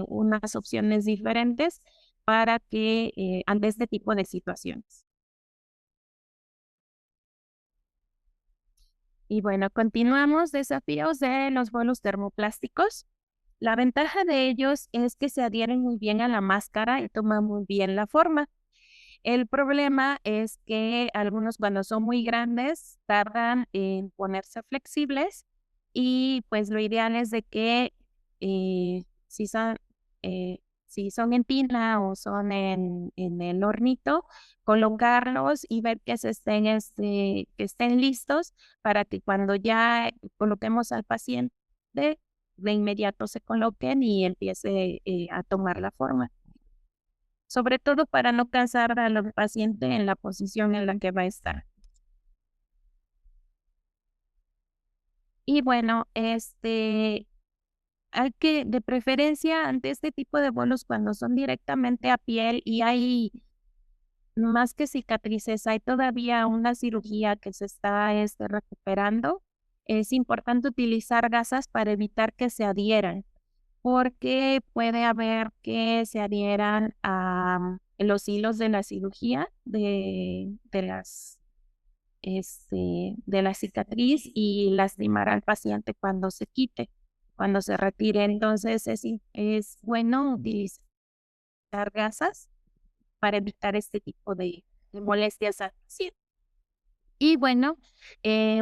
unas opciones diferentes para que ante este tipo de situaciones. Y bueno, continuamos. Desafíos de los bolos termoplásticos. La ventaja de ellos es que se adhieren muy bien a la máscara y toman muy bien la forma. El problema es que algunos cuando son muy grandes tardan en ponerse flexibles y pues lo ideal es de que si son, si son en tina o son en el hornito, colocarlos y ver que que estén listos para que cuando ya coloquemos al paciente, de inmediato se coloquen y empiece a tomar la forma. Sobre todo para no cansar al paciente en la posición en la que va a estar. Y bueno, hay que, de preferencia, ante este tipo de bolos, cuando son directamente a piel y hay más que cicatrices, hay todavía una cirugía que se está recuperando, es importante utilizar gasas para evitar que se adhieran, porque puede haber que se adhieran a los hilos de la cirugía, de la cicatriz y lastimar al paciente cuando se quite, cuando se retire. Entonces es bueno utilizar gasas para evitar este tipo de molestias al paciente. Y bueno,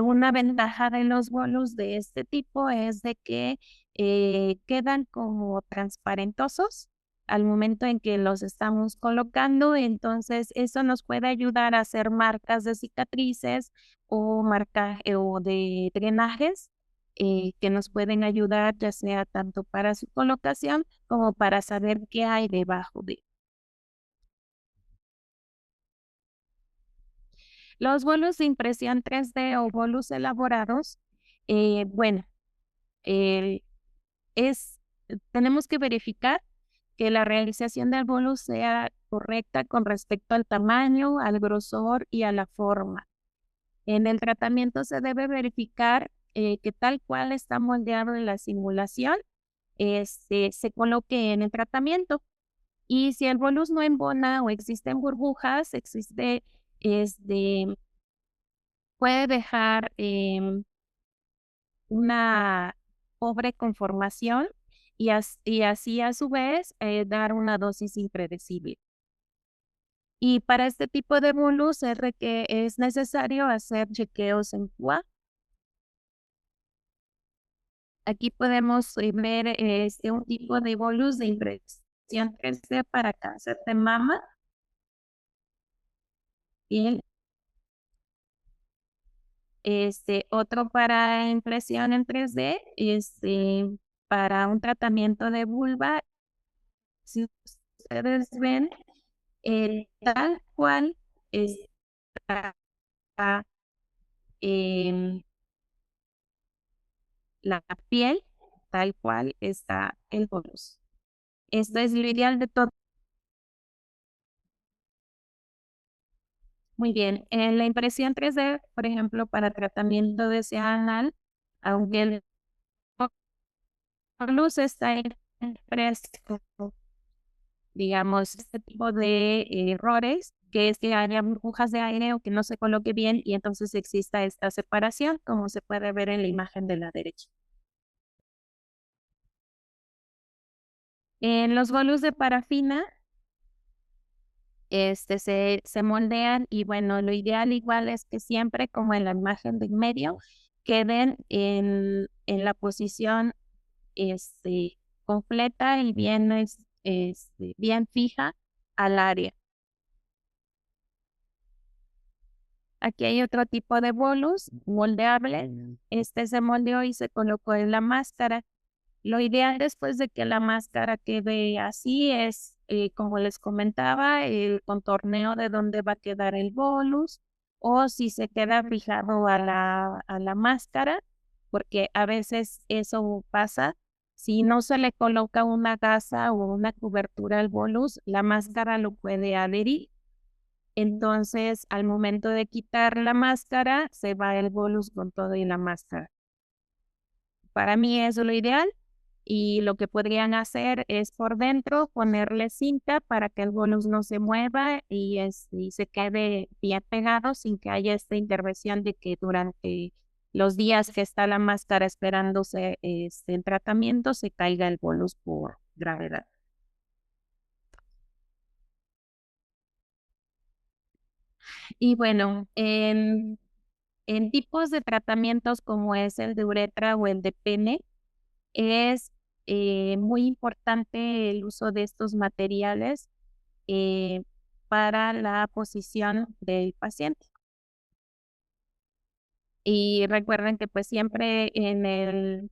una ventaja de los bolos de este tipo es de que quedan como transparentosos al momento en que los estamos colocando, entonces eso nos puede ayudar a hacer marcas de cicatrices o o de drenajes que nos pueden ayudar ya sea tanto para su colocación como para saber qué hay debajo de. Los bolos de impresión 3D o bolos elaborados, bueno, eh, es, tenemos que verificar que la realización del bolo sea correcta con respecto al tamaño, al grosor y a la forma. En el tratamiento se debe verificar que tal cual está moldeado en la simulación, se coloque en el tratamiento. Y si el bolus no embona o existen burbujas, este, puede dejar una pobre conformación y así a su vez dar una dosis impredecible. Y para este tipo de bolus es necesario hacer chequeos en PUA. Aquí podemos ver un tipo de bolus de impresión 3D para cáncer de mama. Bien. Otro para impresión en 3D, para un tratamiento de vulva. Si ustedes ven, tal cual está en la piel, tal cual está el bolus. Esto es lo ideal de todo. Muy bien, en la impresión 3D, por ejemplo, para tratamiento de SEA anal, aunque el bolus está impreso, digamos, este tipo de errores, que es que haya burbujas de aire o que no se coloque bien y entonces exista esta separación, como se puede ver en la imagen de la derecha. En los bolus de parafina, se moldean y bueno, lo ideal igual es que siempre, como en la imagen de en medio, queden en la posición completa y bien, bien fija al área. Aquí hay otro tipo de bolus moldeable. Este se moldeó y se colocó en la máscara. Lo ideal después de que la máscara quede así es, como les comentaba, el contorneo de dónde va a quedar el bolus o si se queda fijado a la máscara, porque a veces eso pasa. Si no se le coloca una gasa o una cobertura al bolus, la máscara lo puede adherir. Entonces, al momento de quitar la máscara, se va el bolus con todo y la máscara. Para mí eso es lo ideal. y lo que podrían hacer es por dentro ponerle cinta para que el bolus no se mueva y se quede bien pegado sin que haya esta intervención de que durante los días que está la máscara esperándose en tratamiento se caiga el bolus por gravedad. Y bueno, en tipos de tratamientos como es el de uretra o el de pene, es muy importante el uso de estos materiales eh, para la posición del paciente. Y recuerden que pues siempre en el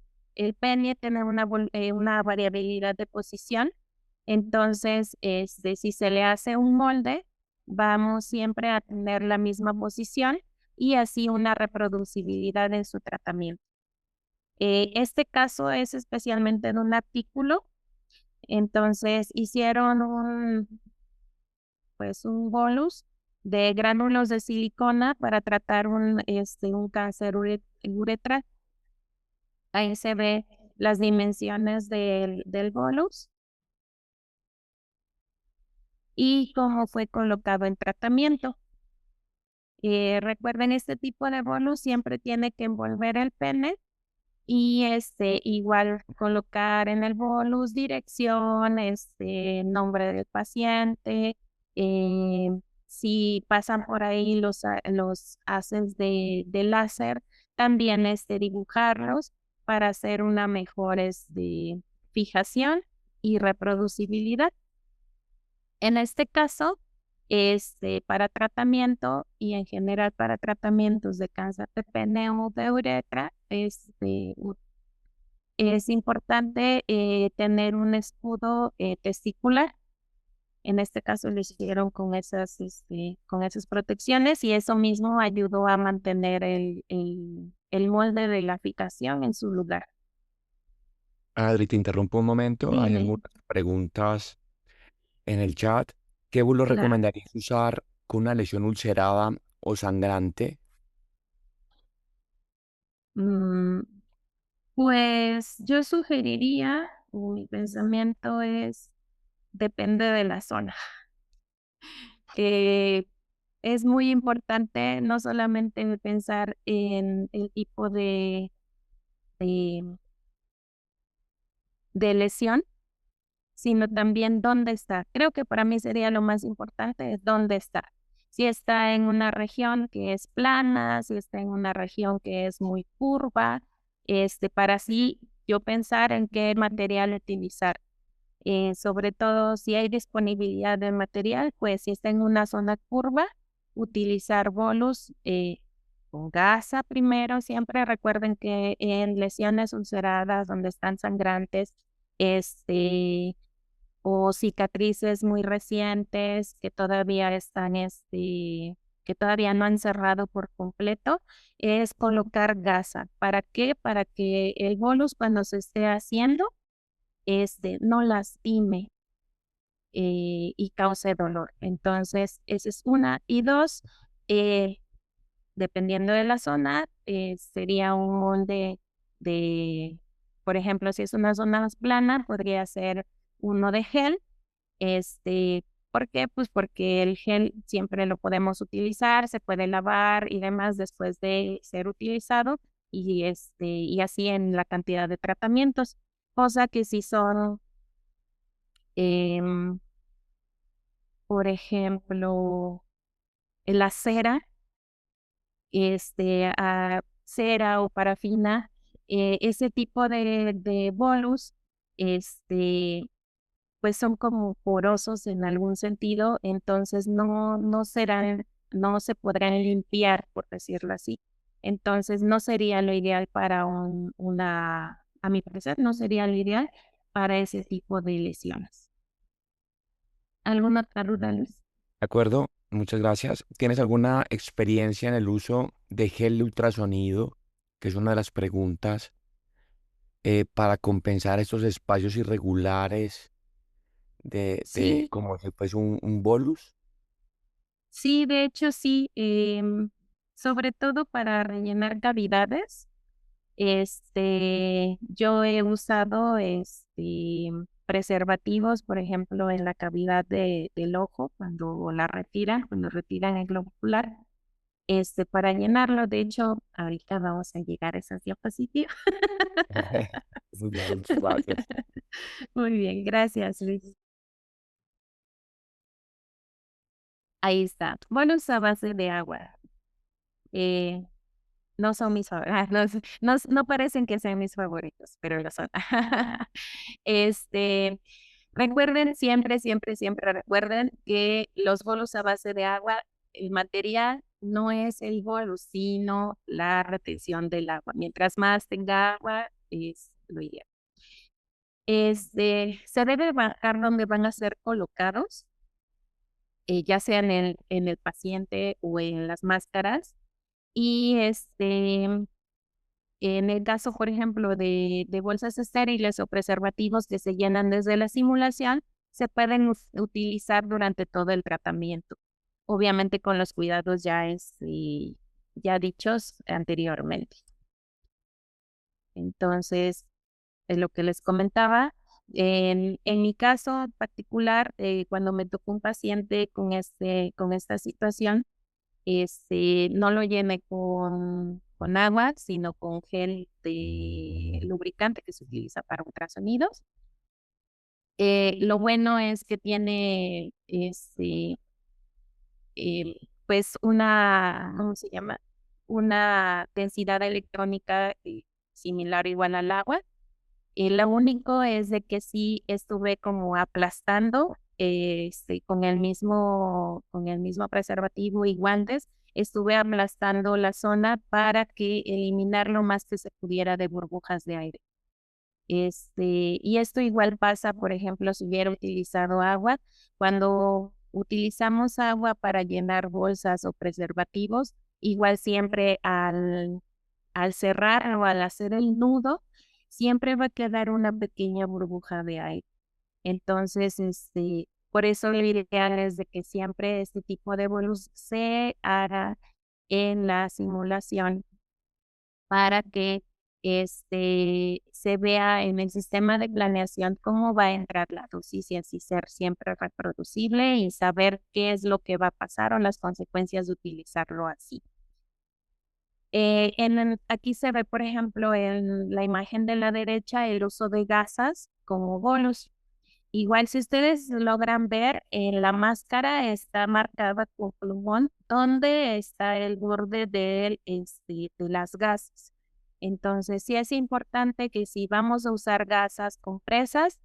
pene tiene una variabilidad de posición. Entonces, si se le hace un molde, vamos siempre a tener la misma posición y así una reproducibilidad en su tratamiento. Este caso es especialmente en un artículo. Entonces hicieron un bolus de gránulos de silicona para tratar un cáncer uretral. Ahí se ve las dimensiones del bolus y cómo fue colocado en tratamiento. Recuerden, este tipo de bolus siempre tiene que envolver el pene y igual colocar en el bolus dirección, nombre del paciente, eh, si pasan por ahí los haces de láser, también dibujarlos para hacer una mejor fijación y reproducibilidad. En este caso, para tratamiento y en general para tratamientos de cáncer de pene o de uretra, es importante tener un escudo testicular. En este caso lo hicieron con esas protecciones y eso mismo ayudó a mantener el molde de la fijación en su lugar. Adri, te interrumpo un momento. Hay Dime, algunas preguntas en el chat. ¿Qué bulo claro. recomendarías usar con una lesión ulcerada o sangrante? Mm, pues yo sugeriría, mi pensamiento es, depende de la zona. Eh, es muy importante no solamente pensar en el tipo de, de lesión, sino también dónde está. Creo que para mí sería lo más importante es dónde está. Si está en una región que es plana, si está en una región que es muy curva, para así yo pensar en qué material utilizar. Sobre todo si hay disponibilidad de material, pues si está en una zona curva, utilizar bolus con gasa primero. Siempre recuerden que en lesiones ulceradas donde están sangrantes, o cicatrices muy recientes que todavía no han cerrado por completo, es colocar gasa. ¿Para qué? Para que el bolus cuando se esté haciendo, no lastime y cause dolor. Entonces, esa es una. Y dos, eh, dependiendo de la zona, sería un molde de, por ejemplo, si es una zona más plana, podría ser uno de gel. ¿Por qué? Pues porque el gel siempre lo podemos utilizar, se puede lavar y demás después de ser utilizado y así en la cantidad de tratamientos. Cosa que si son, em, por ejemplo, la cera, cera o parafina, ese tipo de bolus, este, pues son como porosos en algún sentido, entonces no se podrán limpiar, por decirlo así. Entonces no sería lo ideal para a mi parecer, no sería lo ideal para ese tipo de lesiones. ¿Alguna otra duda, Luis? ¿De acuerdo? Muchas gracias. ¿Tienes alguna experiencia en el uso de gel de ultrasonido? Que es una de las preguntas para compensar estos espacios irregulares de Sí, como si fuese un bolus. sí, de hecho sí, sobre todo para rellenar cavidades. Yo he usado preservativos, por ejemplo, en la cavidad del ojo, cuando retiran el globo ocular, para llenarlo. De hecho, ahorita vamos a llegar a esas diapositivas. Muy bien, muchas gracias. Muy bien, gracias, Luis. Ahí está. Bolos a base de agua. Eh, no son mis favoritos. No parecen que sean mis favoritos, pero lo son. Este, Recuerden siempre, siempre, siempre recuerden que los bolos a base de agua, el material no es el bolo, sino la retención del agua. Mientras más tenga agua, es lo ideal. Se debe bajar donde van a ser colocados, ya sea en el paciente o en las máscaras. Y en el caso, por ejemplo, de bolsas estériles o preservativos que se llenan desde la simulación, se pueden utilizar durante todo el tratamiento, obviamente con los cuidados ya dichos anteriormente. Entonces, es lo que les comentaba. En mi caso particular, cuando me tocó un paciente con esta situación, no lo llené con agua, sino con gel de lubricante que se utiliza para ultrasonidos. Lo bueno es que tiene pues ¿cómo se llama? Una densidad electrónica similar igual al agua. Lo único es de que sí estuve como aplastando con el mismo preservativo y guantes, estuve aplastando la zona para que eliminar lo más que se pudiera de burbujas de aire. Y esto igual pasa, por ejemplo, si hubiera utilizado agua. Cuando utilizamos agua para llenar bolsas o preservativos, igual siempre al cerrar o al hacer el nudo, siempre va a quedar una pequeña burbuja de aire. Entonces, por eso lo ideal es de que siempre este tipo de bolos se haga en la simulación para que se vea en el sistema de planeación cómo va a entrar la dosis y así ser siempre reproducible y saber qué es lo que va a pasar o las consecuencias de utilizarlo así. Aquí se ve, por ejemplo, en la imagen de la derecha, el uso de gasas como bolos. Igual, si ustedes logran ver, en la máscara está marcada con plumón donde está el borde de las gasas. Entonces, sí es importante que si vamos a usar gasas compresas,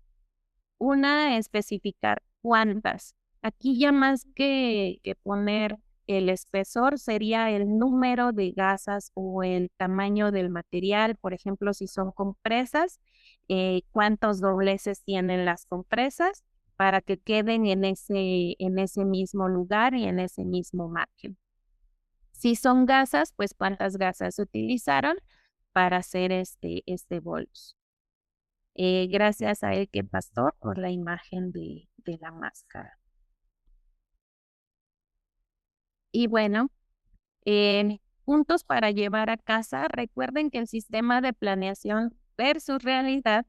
especificar cuántas. Aquí ya más que poner el espesor sería el número de gasas o el tamaño del material. Por ejemplo, si son compresas, cuántos dobleces tienen las compresas para que queden en ese mismo lugar y en ese mismo margen. Si son gasas, pues cuántas gasas se utilizaron para hacer este bolus. Gracias a Elke Pastor por la imagen de la máscara. Y bueno, puntos para llevar a casa. Recuerden que el sistema de planeación versus realidad,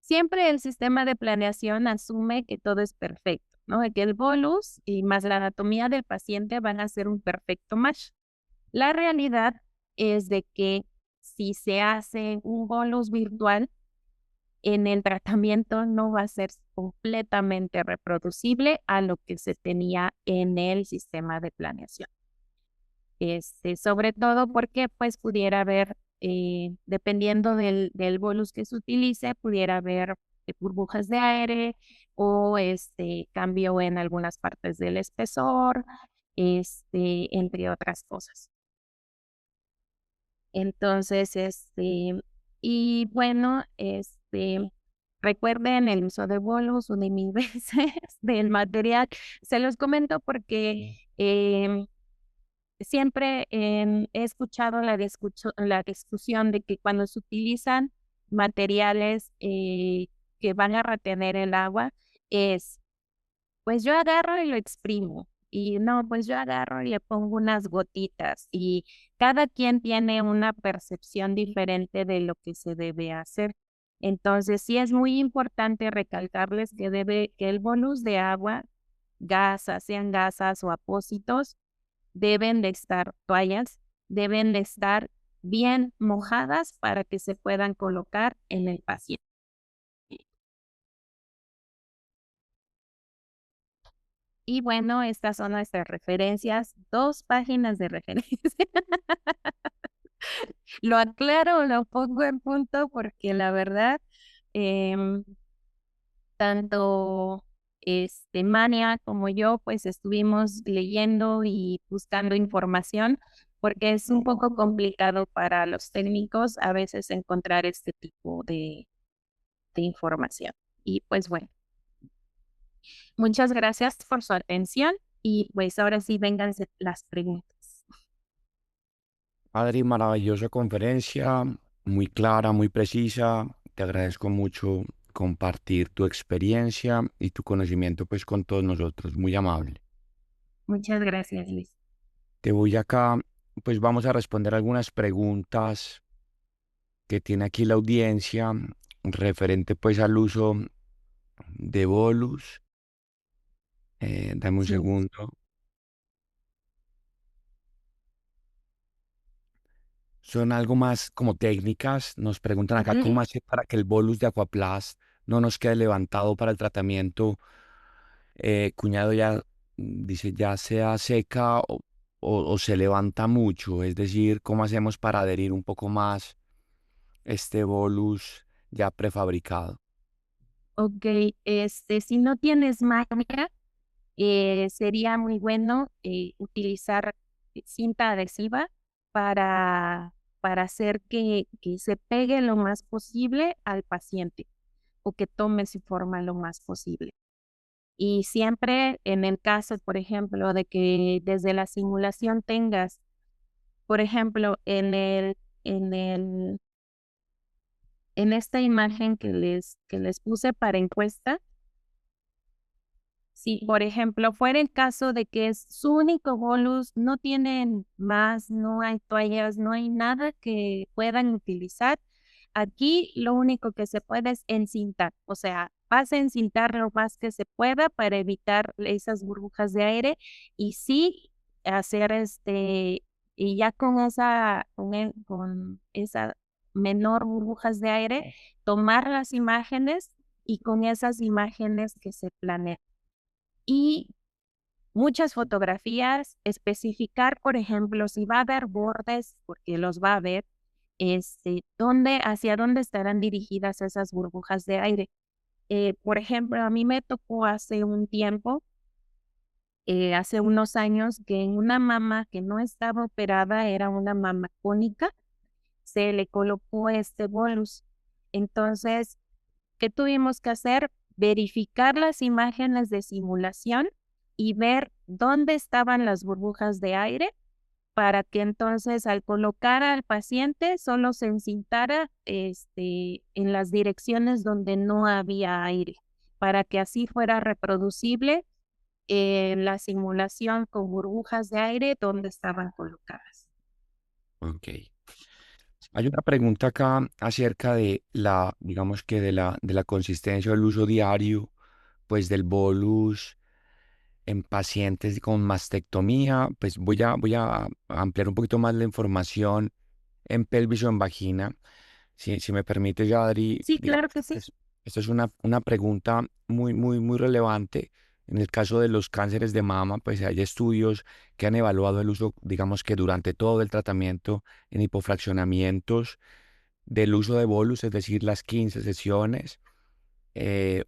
siempre el sistema de planeación asume que todo es perfecto, ¿no? Que el bolus y más la anatomía del paciente van a ser un perfecto match. La realidad es de que si se hace un bolus virtual, en el tratamiento no va a ser completamente reproducible a lo que se tenía en el sistema de planeación. Sobre todo porque pues pudiera haber, dependiendo del bolus que se utilice, pudiera haber burbujas de aire o cambio en algunas partes del espesor, entre otras cosas. Entonces, y bueno, recuerden el uso de bolos una y mil veces del material. Se los comento porque siempre he escuchado la discusión de que cuando se utilizan materiales que van a retener el agua, pues yo agarro y lo exprimo. Y no, pues yo agarro y le pongo unas gotitas y cada quien tiene una percepción diferente de lo que se debe hacer. Entonces, sí es muy importante recalcarles que el bonus de agua, gasas, sean gasas o apósitos, deben de estar toallas, deben de estar bien mojadas para que se puedan colocar en el paciente. Y bueno, estas son nuestras referencias, 2 páginas de referencia. Lo aclaro, lo pongo en punto porque la verdad, em, tanto Mania como yo, pues estuvimos leyendo y buscando información porque es un poco complicado para los técnicos a veces encontrar este tipo de información. Y pues bueno, muchas gracias por su atención y pues ahora sí vengan las preguntas. Adri, maravillosa conferencia, muy clara, muy precisa. Te agradezco mucho compartir tu experiencia y tu conocimiento pues con todos nosotros, muy amable. Muchas gracias, Luis. Te voy acá, pues vamos a responder algunas preguntas que tiene aquí la audiencia referente pues al uso de bolus. Dame un Sí. segundo. Son algo más como técnicas. Nos preguntan acá Ujú. cómo hacer para que el bolus de Aquaplast no nos quede levantado para el tratamiento. Cuñado ya dice ya sea seca o se levanta mucho. Es decir, cómo hacemos para adherir un poco más este bolus ya prefabricado. Ok, si no tienes máquina, sería muy bueno utilizar cinta adhesiva para, para hacer que se pegue lo más posible al paciente o que tome su forma lo más posible. Y siempre en el caso, por ejemplo, de que desde la simulación tengas, por ejemplo, en el, en esta imagen que les puse para encuesta. Si, por ejemplo, fuera el caso de que es su único bolus, no tienen más, no hay toallas, no hay nada que puedan utilizar, aquí lo único que se puede es encintar, o sea, vas a encintar lo más que se pueda para evitar esas burbujas de aire y sí hacer y ya con esa menor burbujas de aire, tomar las imágenes y con esas imágenes que se planean y muchas fotografías, especificar, por ejemplo, si va a haber bordes, porque los va a haber, hacia dónde estarán dirigidas esas burbujas de aire. Por ejemplo, a mí me tocó hace un tiempo, hace unos años, que en una mama que no estaba operada, era una mama cónica, se le colocó este bolus. Entonces, ¿qué tuvimos que hacer? Verificar las imágenes de simulación y ver dónde estaban las burbujas de aire para que entonces al colocar al paciente solo se encintara en las direcciones donde no había aire, para que así fuera reproducible la simulación con burbujas de aire donde estaban colocadas. Ok. Hay una pregunta acá acerca de la, digamos que de la consistencia del uso diario, pues del bolus en pacientes con mastectomía. Pues voy a ampliar un poquito más la información en pelvis o en vagina. Si me permite, Adri, Sí, digamos, claro que sí. esto es una pregunta muy relevante. En el caso de los cánceres de mama, pues hay estudios que han evaluado el uso, digamos que durante todo el tratamiento en hipofraccionamientos del uso de bolus, es decir, las 15 sesiones,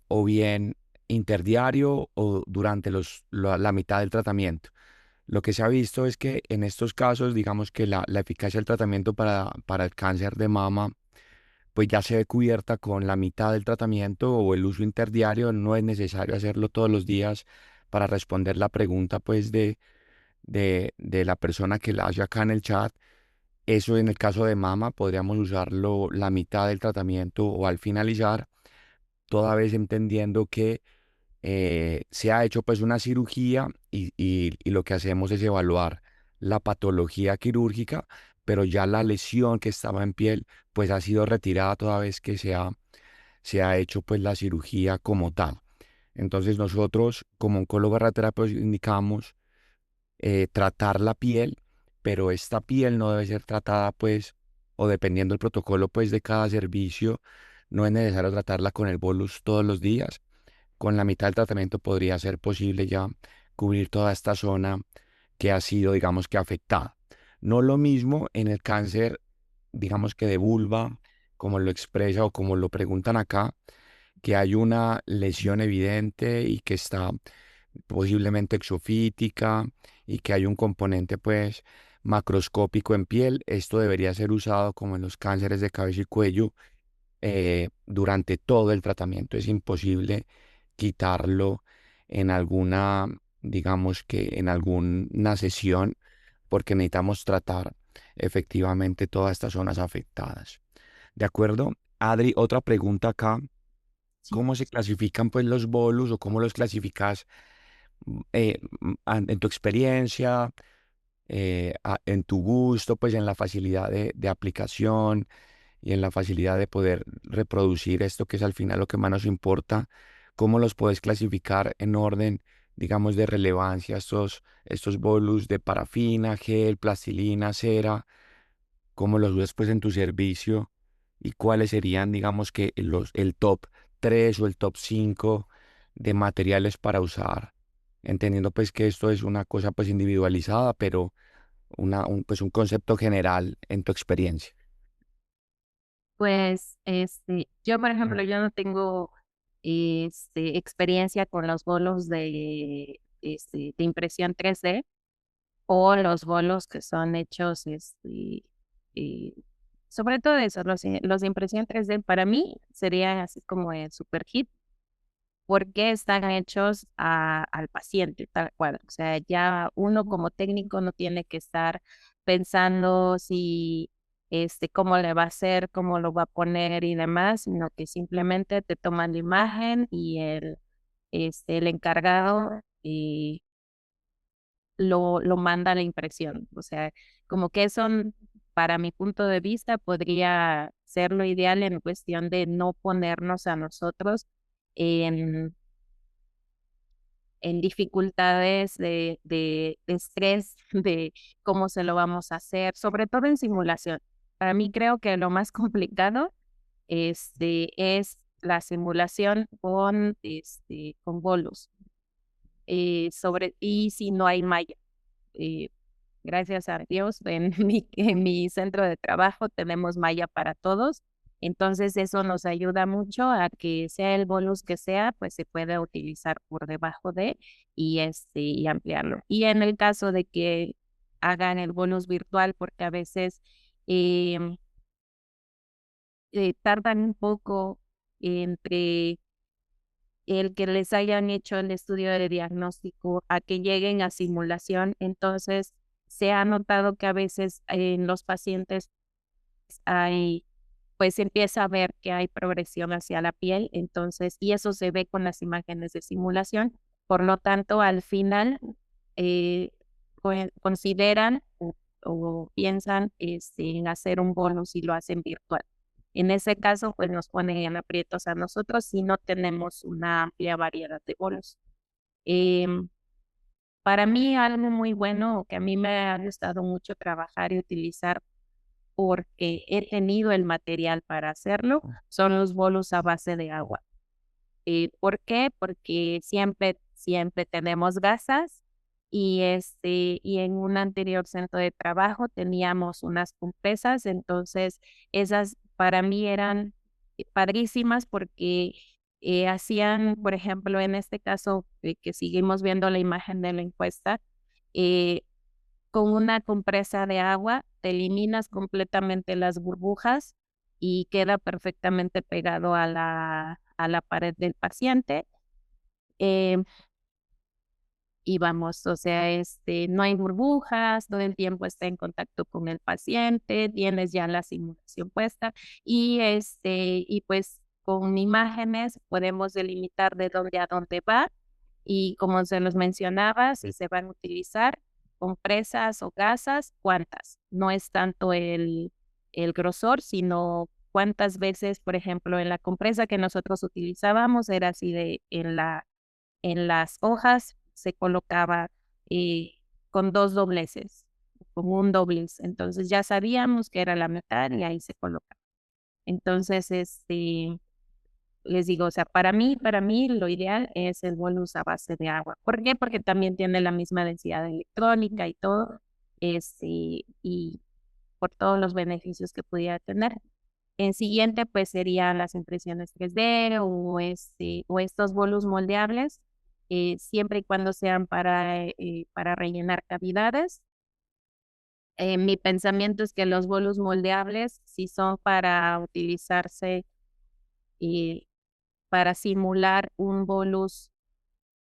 o bien interdiario o durante la mitad del tratamiento. Lo que se ha visto es que en estos casos, digamos que la eficacia del tratamiento para el cáncer de mama, pues ya se ve cubierta con la mitad del tratamiento o el uso interdiario. No es necesario hacerlo todos los días para responder la pregunta, pues, de la persona que la hace acá en el chat. Eso en el caso de mama podríamos usarlo la mitad del tratamiento o al finalizar, toda vez entendiendo que se ha hecho pues una cirugía y lo que hacemos es evaluar la patología quirúrgica, pero ya la lesión que estaba en piel pues ha sido retirada toda vez que se ha hecho pues la cirugía como tal. Entonces nosotros como oncólogos radioterapeutas indicamos tratar la piel, pero esta piel no debe ser tratada pues, o dependiendo del protocolo pues de cada servicio, no es necesario tratarla con el bolus todos los días. Con la mitad del tratamiento podría ser posible ya cubrir toda esta zona que ha sido, digamos que afectada. No lo mismo en el cáncer, digamos que de vulva, como lo expresa o como lo preguntan acá, que hay una lesión evidente y que está posiblemente exofítica y que hay un componente pues macroscópico en piel. Esto debería ser usado como en los cánceres de cabeza y cuello durante todo el tratamiento. Es imposible quitarlo en alguna, digamos que en alguna sesión, porque necesitamos tratar efectivamente todas estas zonas afectadas. ¿De acuerdo? Adri, otra pregunta acá. Sí. ¿Cómo se clasifican pues los bolus o cómo los clasificas en tu experiencia, en tu gusto, pues en la facilidad de aplicación y en la facilidad de poder reproducir esto que es al final lo que más nos importa? ¿Cómo los puedes clasificar en orden, digamos, de relevancia, estos bolus de parafina, gel, plastilina, cera? ¿Cómo los ves pues en tu servicio? ¿Y cuáles serían, digamos, que el top 3 o el top 5 de materiales para usar? Entendiendo pues que esto es una cosa pues individualizada, pero pues un concepto general en tu experiencia. Pues, yo, por ejemplo, yo no tengo, experiencia con los bolos de impresión 3D o los bolos que son hechos, y sobre todo eso, los de impresión 3D para mí serían así como el super hit porque están hechos al paciente, tal cual. O sea, ya uno como técnico no tiene que estar pensando si, cómo le va a hacer, cómo lo va a poner y demás, sino que simplemente te toman la imagen y el encargado y lo manda a la impresión. O sea, como que eso, para mi punto de vista, podría ser lo ideal en cuestión de no ponernos a nosotros en dificultades de estrés, de cómo se lo vamos a hacer, sobre todo en simulación. Para mí creo que lo más complicado es la simulación con bolos, y si no hay malla. Eh, Gracias a Dios, en en mi centro de trabajo tenemos malla para todos. Entonces eso nos ayuda mucho a que sea el bolus que sea, pues se pueda utilizar por debajo de y ampliarlo. Y en el caso de que hagan el bolus virtual, porque a veces em, tardan un poco entre el que les hayan hecho el estudio de diagnóstico a que lleguen a simulación. Entonces, se ha notado que a veces en los pacientes hay, pues se empieza a ver que hay progresión hacia la piel, entonces, y eso se ve con las imágenes de simulación. Por lo tanto, al final, eh, consideran o piensan en hacer un bonus y lo hacen virtual. En ese caso, pues nos ponen en aprietos a nosotros si no tenemos una amplia variedad de bonos. Em, para mí, algo muy bueno que a mí me ha gustado mucho trabajar y utilizar porque he tenido el material para hacerlo, son los bolos a base de agua. ¿Por qué? Porque siempre tenemos gasas y en un anterior centro de trabajo teníamos unas compresas, entonces esas para mí eran padrísimas porque hacían, por ejemplo, en este caso que seguimos viendo la imagen de la encuesta, eh, con una compresa de agua te eliminas completamente las burbujas y queda perfectamente pegado a la pared del paciente. Eh, y vamos, o sea, no hay burbujas, todo el tiempo está en contacto con el paciente, tienes ya la simulación puesta y pues con imágenes podemos delimitar de dónde a dónde va y como se los mencionaba, si se van a utilizar compresas o gasas, cuántas. No es tanto el grosor, sino cuántas veces, por ejemplo, en la compresa que nosotros utilizábamos era así en las hojas se colocaba eh, con dos dobleces, con un doblez. Entonces ya sabíamos que era la mitad y ahí se colocaba. Entonces, les digo, o sea, para mí lo ideal es el bolus a base de agua. ¿Por qué? Porque también tiene la misma densidad electrónica y todo, y por todos los beneficios que pudiera tener. En siguiente, pues serían las impresiones 3D o estos bolos moldeables, siempre y cuando sean para rellenar cavidades. Mi pensamiento es que los bolos moldeables, si son para utilizarse eh, para simular un bolus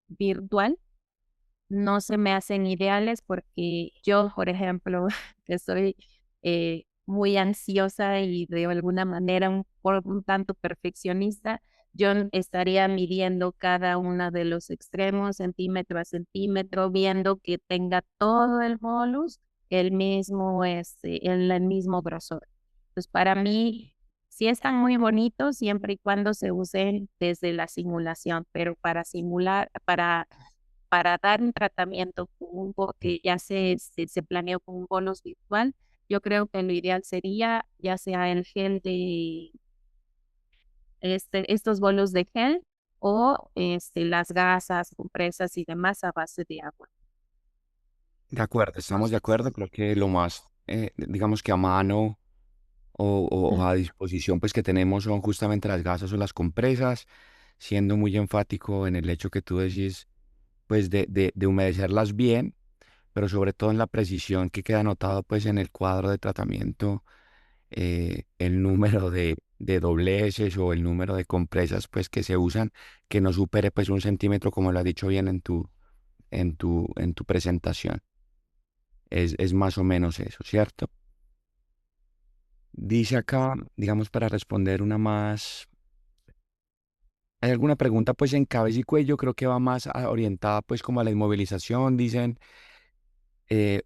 virtual, no se me hacen ideales porque yo, por ejemplo, que soy muy ansiosa y de alguna manera un tanto perfeccionista, yo estaría midiendo cada uno de los extremos, centímetro a centímetro, viendo que tenga todo el bolus el mismo grosor. Pues para mí, sí están muy bonitos siempre y cuando se usen desde la simulación, pero para simular, para dar un tratamiento que ya se planeó con un bonus virtual, yo creo que lo ideal sería ya sea el gel de estos bolos de gel o las gasas, compresas y demás a base de agua. De acuerdo, estamos de acuerdo. Creo que lo más, digamos que a mano o a disposición, pues que tenemos son justamente las gasas o las compresas, siendo muy enfático en el hecho que tú decís, pues de humedecerlas bien, pero sobre todo en la precisión que queda anotado pues en el cuadro de tratamiento, el número de dobleces o el número de compresas pues que se usan, que no supere pues 1 centímetro, como lo has dicho bien en tu presentación. Es más o menos eso, ¿cierto? Dice acá, digamos, para responder una más. ¿Hay alguna pregunta pues en cabeza y cuello? Creo que va más orientada pues como a la inmovilización. Dicen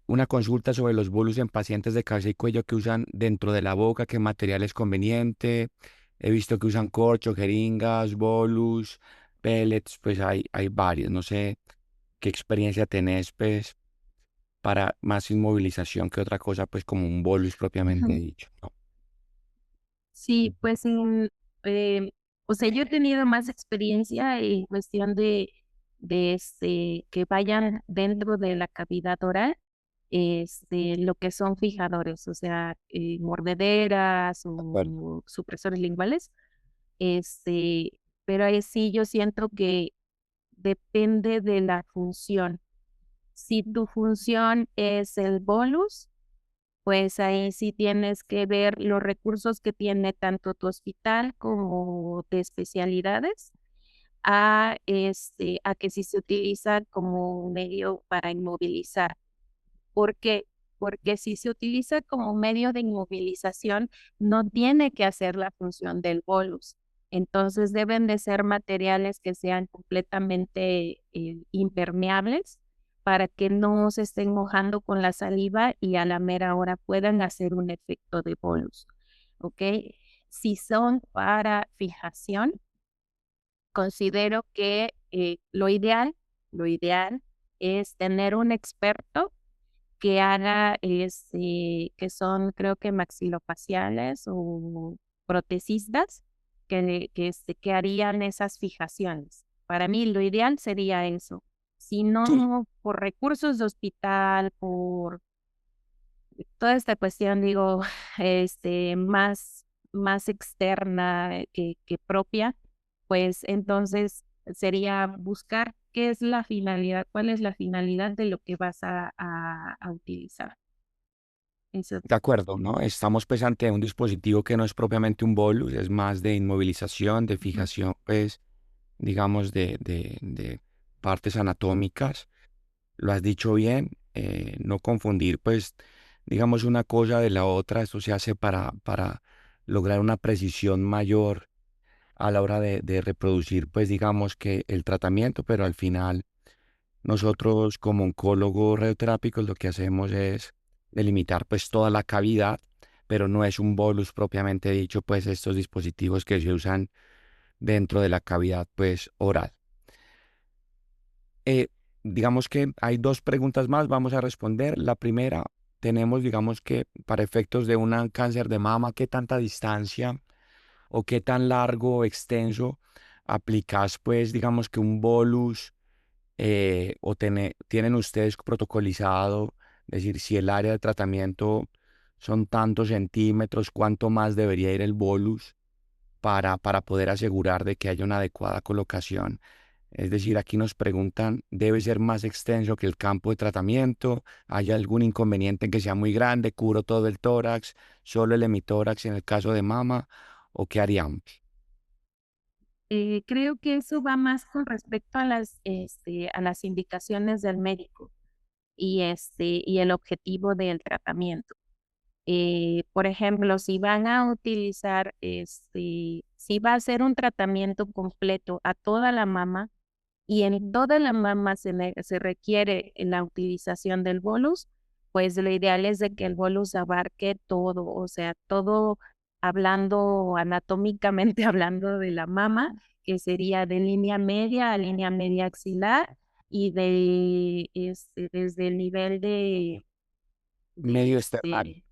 una consulta sobre los bolus en pacientes de cabeza y cuello que usan dentro de la boca, qué material es conveniente. He visto que usan corcho, jeringas, bolus, pellets, pues hay varios. No sé qué experiencia tenés pues para más inmovilización que otra cosa pues como un bolus propiamente dicho, ¿no? Sí, pues o sea, yo he tenido más experiencia en cuestión de que vayan dentro de la cavidad oral, lo que son fijadores, o sea, mordederas De acuerdo. o supresores linguales, este, pero ahí sí yo siento que depende de la función. Si tu función es el bolus, pues ahí sí tienes que ver los recursos que tiene tanto tu hospital como de especialidades a que si se utiliza como un medio para inmovilizar. ¿Por qué? Porque si se utiliza como medio de inmovilización, no tiene que hacer la función del bolus. Entonces deben de ser materiales que sean completamente impermeables para que no se estén mojando con la saliva y a la mera hora puedan hacer un efecto de bolus. ¿Ok? Si son para fijación, considero que lo ideal es tener un experto que haga, que son creo que maxilofaciales o protecistas que harían esas fijaciones. Para mí lo ideal sería eso. Si no, por recursos de hospital, por toda esta cuestión, digo, más externa que propia, pues entonces sería buscar qué es la finalidad, cuál es la finalidad de lo que vas a utilizar. Eso. De acuerdo, ¿no? Estamos pues ante un dispositivo que no es propiamente un bolus, es más de inmovilización, de Ujú. fijación, pues, digamos, de partes anatómicas. Lo has dicho bien, no confundir, pues, digamos, una cosa de la otra. Esto se hace para lograr una precisión mayor a la hora de reproducir, pues digamos que el tratamiento, pero al final nosotros como oncólogos radioterápicos lo que hacemos es delimitar pues toda la cavidad, pero no es un bolus propiamente dicho, pues estos dispositivos que se usan dentro de la cavidad pues oral. Eh, digamos que hay dos preguntas más, vamos a responder. La primera, tenemos digamos que para efectos de un cáncer de mama, ¿qué tanta distancia o qué tan largo o extenso aplicas pues digamos que un bolus o tienen ustedes protocolizado, es decir, si el área de tratamiento son tantos centímetros, cuánto más debería ir el bolus para poder asegurar de que haya una adecuada colocación? Es decir, aquí nos preguntan, ¿debe ser más extenso que el campo de tratamiento? ¿Hay algún inconveniente en que sea muy grande? ¿Cubro todo el tórax? ¿Solo el hemitórax en el caso de mama? ¿O qué haríamos? Creo que eso va más con respecto a las indicaciones del médico y el objetivo del tratamiento. Por ejemplo, si van a utilizar, si va a ser un tratamiento completo a toda la mama y en toda la mama se requiere la utilización del bolus, pues lo ideal es de que el bolus abarque todo, o sea, todo hablando anatómicamente, hablando de la mama, que sería de línea media a línea media axilar y desde el nivel de Medio esternal, el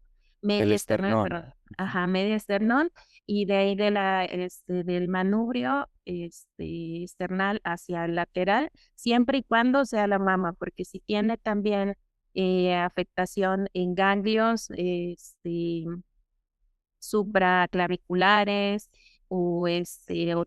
media esternal, esternón. perdón, ajá, media esternón, y de ahí del manubrio esternal hacia el lateral, siempre y cuando sea la mama, porque si tiene también afectación en ganglios, supraclaviculares o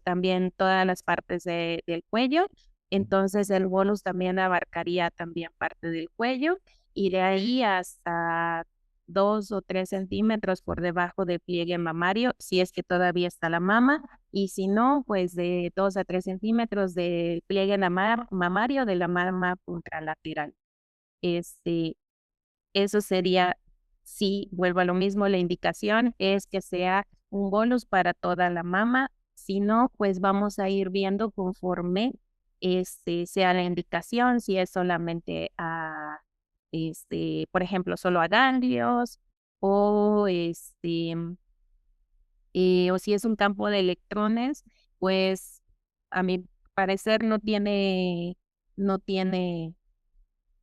también todas las partes del cuello. Entonces el bolus también abarcaría también parte del cuello y de ahí hasta 2 o 3 centímetros por debajo del pliegue mamario, si es que todavía está la mama, y si no, pues de 2 a 3 centímetros del pliegue mamario de la mama contralateral. Este, Eso sería, si vuelvo a lo mismo, la indicación es que sea un bolus para toda la mama. Si no, pues vamos a ir viendo conforme sea la indicación, si es solamente por ejemplo, solo a ganglios o o si es un campo de electrones, pues a mi parecer no tiene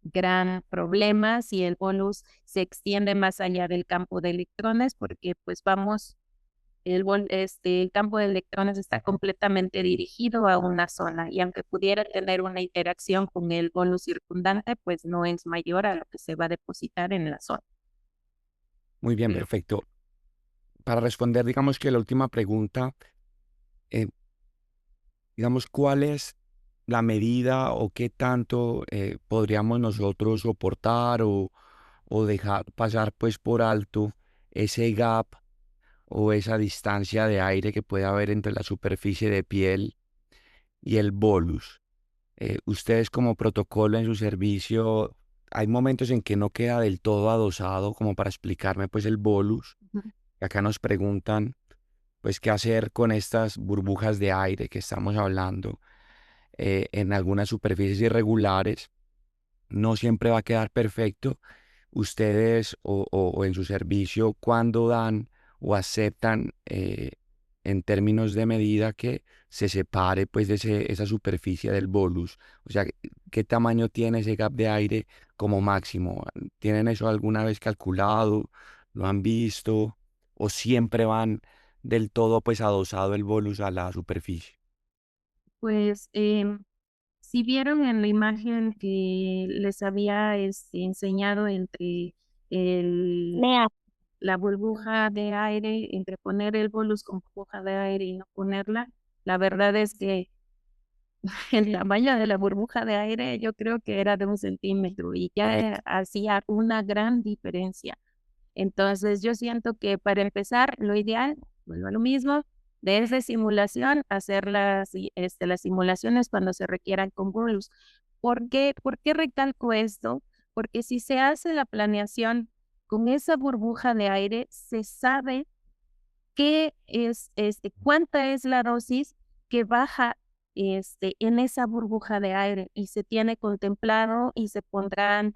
gran problema si el bolus se extiende más allá del campo de electrones, porque pues el campo de electrones está completamente dirigido a una zona y aunque pudiera tener una interacción con el bolus circundante, pues no es mayor a lo que se va a depositar en la zona. Muy bien, perfecto. Para responder, digamos que la última pregunta, eh, digamos, ¿cuál es la medida o qué tanto podríamos nosotros soportar o dejar pasar pues por alto ese gap o esa distancia de aire que puede haber entre la superficie de piel y el bolus? Ustedes como protocolo en su servicio, hay momentos en que no queda del todo adosado como para explicarme pues el bolus. Ujú. Acá nos preguntan pues qué hacer con estas burbujas de aire que estamos hablando en algunas superficies irregulares. No siempre va a quedar perfecto. Ustedes o en su servicio, ¿cuándo dan o aceptan en términos de medida que se separe pues de esa superficie del bolus? O sea, ¿qué tamaño tiene ese gap de aire como máximo? ¿Tienen eso alguna vez calculado? ¿Lo han visto? ¿O siempre van del todo pues adosado el bolus a la superficie? Pues si vieron en la imagen que les había enseñado entre el, la burbuja de aire, entre poner el bolus con burbuja de aire y no ponerla, la verdad es que el tamaño de la burbuja de aire yo creo que era de 1 centímetro y ya hacía una gran diferencia. Entonces yo siento que para empezar, lo ideal, vuelvo a lo mismo, desde simulación, hacer las simulaciones cuando se requieran con bolus. ¿Por qué recalco esto? Porque si se hace la planeación con esa burbuja de aire, se sabe cuánta es la dosis que baja en esa burbuja de aire y se tiene contemplado y se pondrán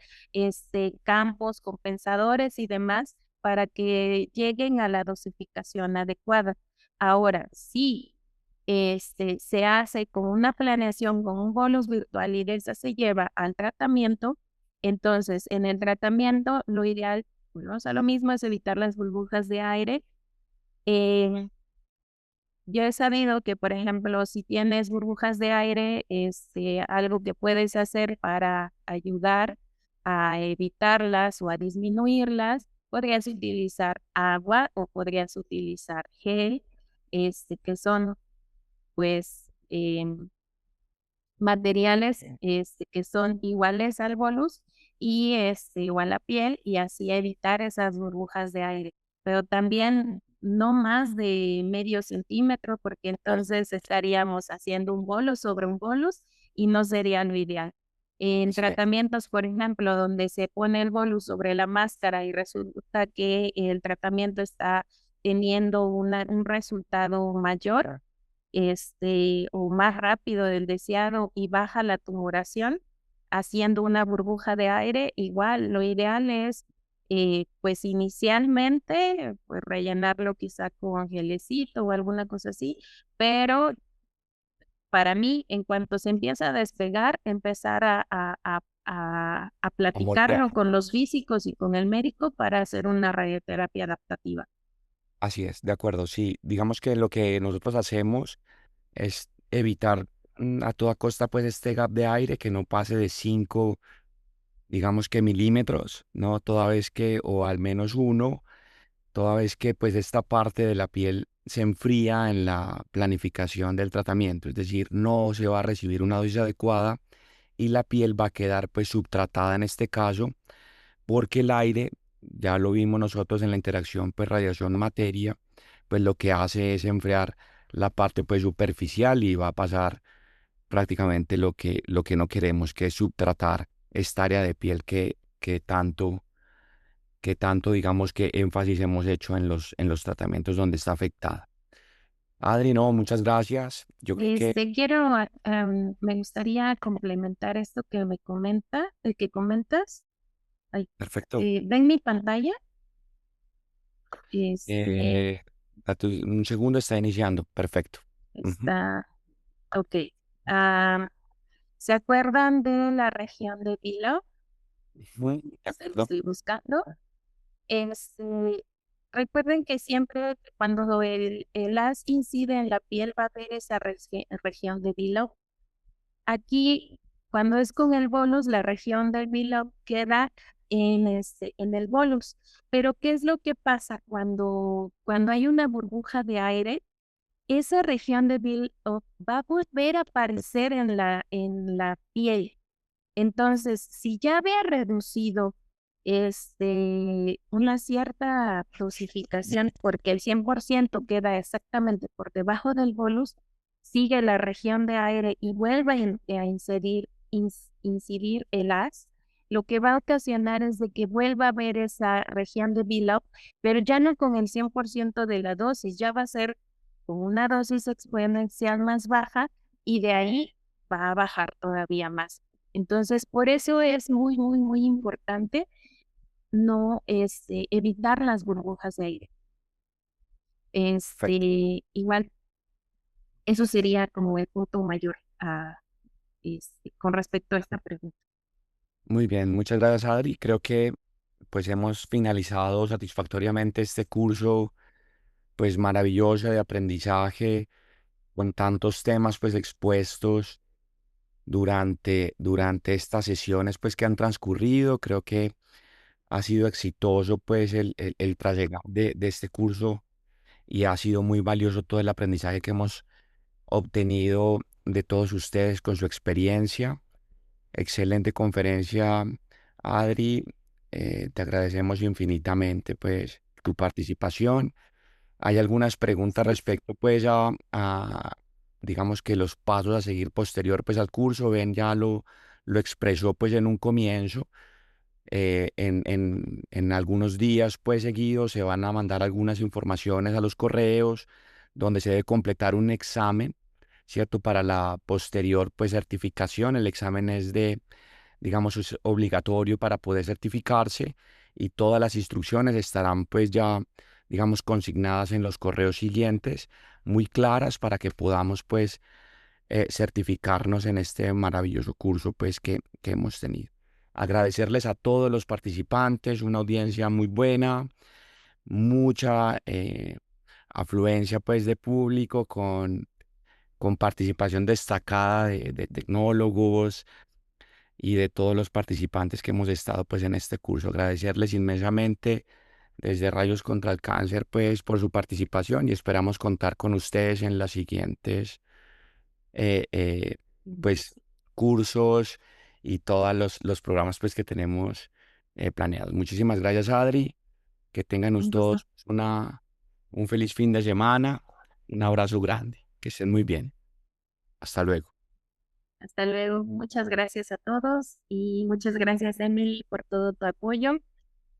campos compensadores y demás para que lleguen a la dosificación adecuada. Ahora, sí, se hace con una planeación, con un bolus virtual y de esa se lleva al tratamiento. Entonces, en el tratamiento, lo ideal, volvemos a lo mismo, es evitar las burbujas de aire. Yo he sabido que, por ejemplo, si tienes burbujas de aire, algo que puedes hacer para ayudar a evitarlas o a disminuirlas, podrías utilizar agua o podrías utilizar gel, que son, pues, materiales que son iguales al bolus y igual a piel y así evitar esas burbujas de aire. Pero también no más de medio centímetro porque entonces estaríamos haciendo un bolus sobre un bolus y no sería lo ideal. En Sí, tratamientos, por ejemplo, donde se pone el bolus sobre la máscara y resulta que el tratamiento está teniendo un resultado mayor, o más rápido del deseado y baja la tumoración, haciendo una burbuja de aire, igual lo ideal es, pues inicialmente, pues rellenarlo quizá con gelecito o alguna cosa así, pero para mí, en cuanto se empieza a despegar, empezar a a moldear. platicarlo con los físicos y con el médico para hacer una radioterapia adaptativa. Así es, de acuerdo. Sí, digamos que lo que nosotros hacemos es evitar a toda costa pues este gap de aire que no pase de 5, digamos que milímetros, ¿no? Toda vez que, o al menos uno, toda vez que pues esta parte de la piel se enfría en la planificación del tratamiento, es decir, no se va a recibir una dosis adecuada y la piel va a quedar pues subtratada en este caso, porque el aire, ya lo vimos nosotros en la interacción pues radiación-materia, pues lo que hace es enfriar la parte pues superficial y va a pasar prácticamente lo que no queremos, que es subtratar esta área de piel que tanto digamos que énfasis hemos hecho en los tratamientos donde está afectada. Adri, no, muchas gracias. Yo creo que Me gustaría complementar esto que me comenta, el que comentas. Ay, perfecto. ¿ven mi pantalla? Este, Eh, un segundo está iniciando. Perfecto. Ujú. está, ok. Ah, ¿Se acuerdan de la región de Below? Ujú, de Se lo acuerdo. estoy buscando. Este, recuerden que siempre cuando el haz incide en la piel va a haber esa región de Below. Aquí, cuando es con el bolus, la región del below queda en el bolus. Pero, ¿qué es lo que pasa cuando hay una burbuja de aire? Esa región de below va a volver a aparecer en la piel. Entonces, si ya había reducido una cierta dosificación, porque el 100% queda exactamente por debajo del bolus, sigue la región de aire y vuelve a incidir el haz, lo que va a ocasionar es de que vuelva a haber esa región de below, pero ya no con el 100% de la dosis, ya va a ser con una dosis exponencial más baja y de ahí va a bajar todavía más. Entonces, por eso es muy, muy, muy importante no evitar las burbujas de aire. Perfecto. Igual, eso sería como el punto mayor con respecto a esta pregunta. Muy bien, muchas gracias, Adri. Creo que pues hemos finalizado satisfactoriamente este curso pues maravilloso de aprendizaje con tantos temas pues expuestos durante estas sesiones pues que han transcurrido. Creo que ha sido exitoso pues el traslado de este curso y ha sido muy valioso todo el aprendizaje que hemos obtenido de todos ustedes con su experiencia. Excelente conferencia, Adri. Te agradecemos infinitamente pues tu participación. Hay algunas preguntas respecto pues digamos que los pasos a seguir posterior pues al curso. Ben ya lo expresó pues en un comienzo, en algunos días pues seguidos se van a mandar algunas informaciones a los correos donde se debe completar un examen, ¿cierto? Para la posterior pues certificación. El examen es digamos, es obligatorio para poder certificarse y todas las instrucciones estarán pues ya, digamos, consignadas en los correos siguientes, muy claras para que podamos pues certificarnos en este maravilloso curso pues que hemos tenido. Agradecerles a todos los participantes, una audiencia muy buena, mucha afluencia pues de público con participación destacada de tecnólogos y de todos los participantes que hemos estado pues en este curso. Agradecerles inmensamente desde Rayos contra el Cáncer pues por su participación y esperamos contar con ustedes en las siguientes eh, eh, pues cursos y todos los programas pues que tenemos planeados. Muchísimas gracias, Adri. Que tengan Un gusto. todos un feliz fin de semana. Un abrazo grande. Que estén muy bien. Hasta luego. Hasta luego. Muchas gracias a todos y muchas gracias, Emily, por todo tu apoyo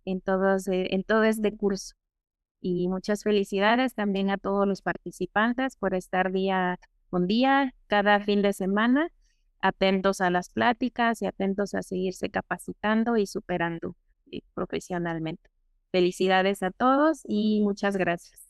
en todo este curso. Y muchas felicidades también a todos los participantes por estar día con día, cada fin de semana, atentos a las pláticas y atentos a seguirse capacitando y superando profesionalmente. Felicidades a todos y muchas gracias.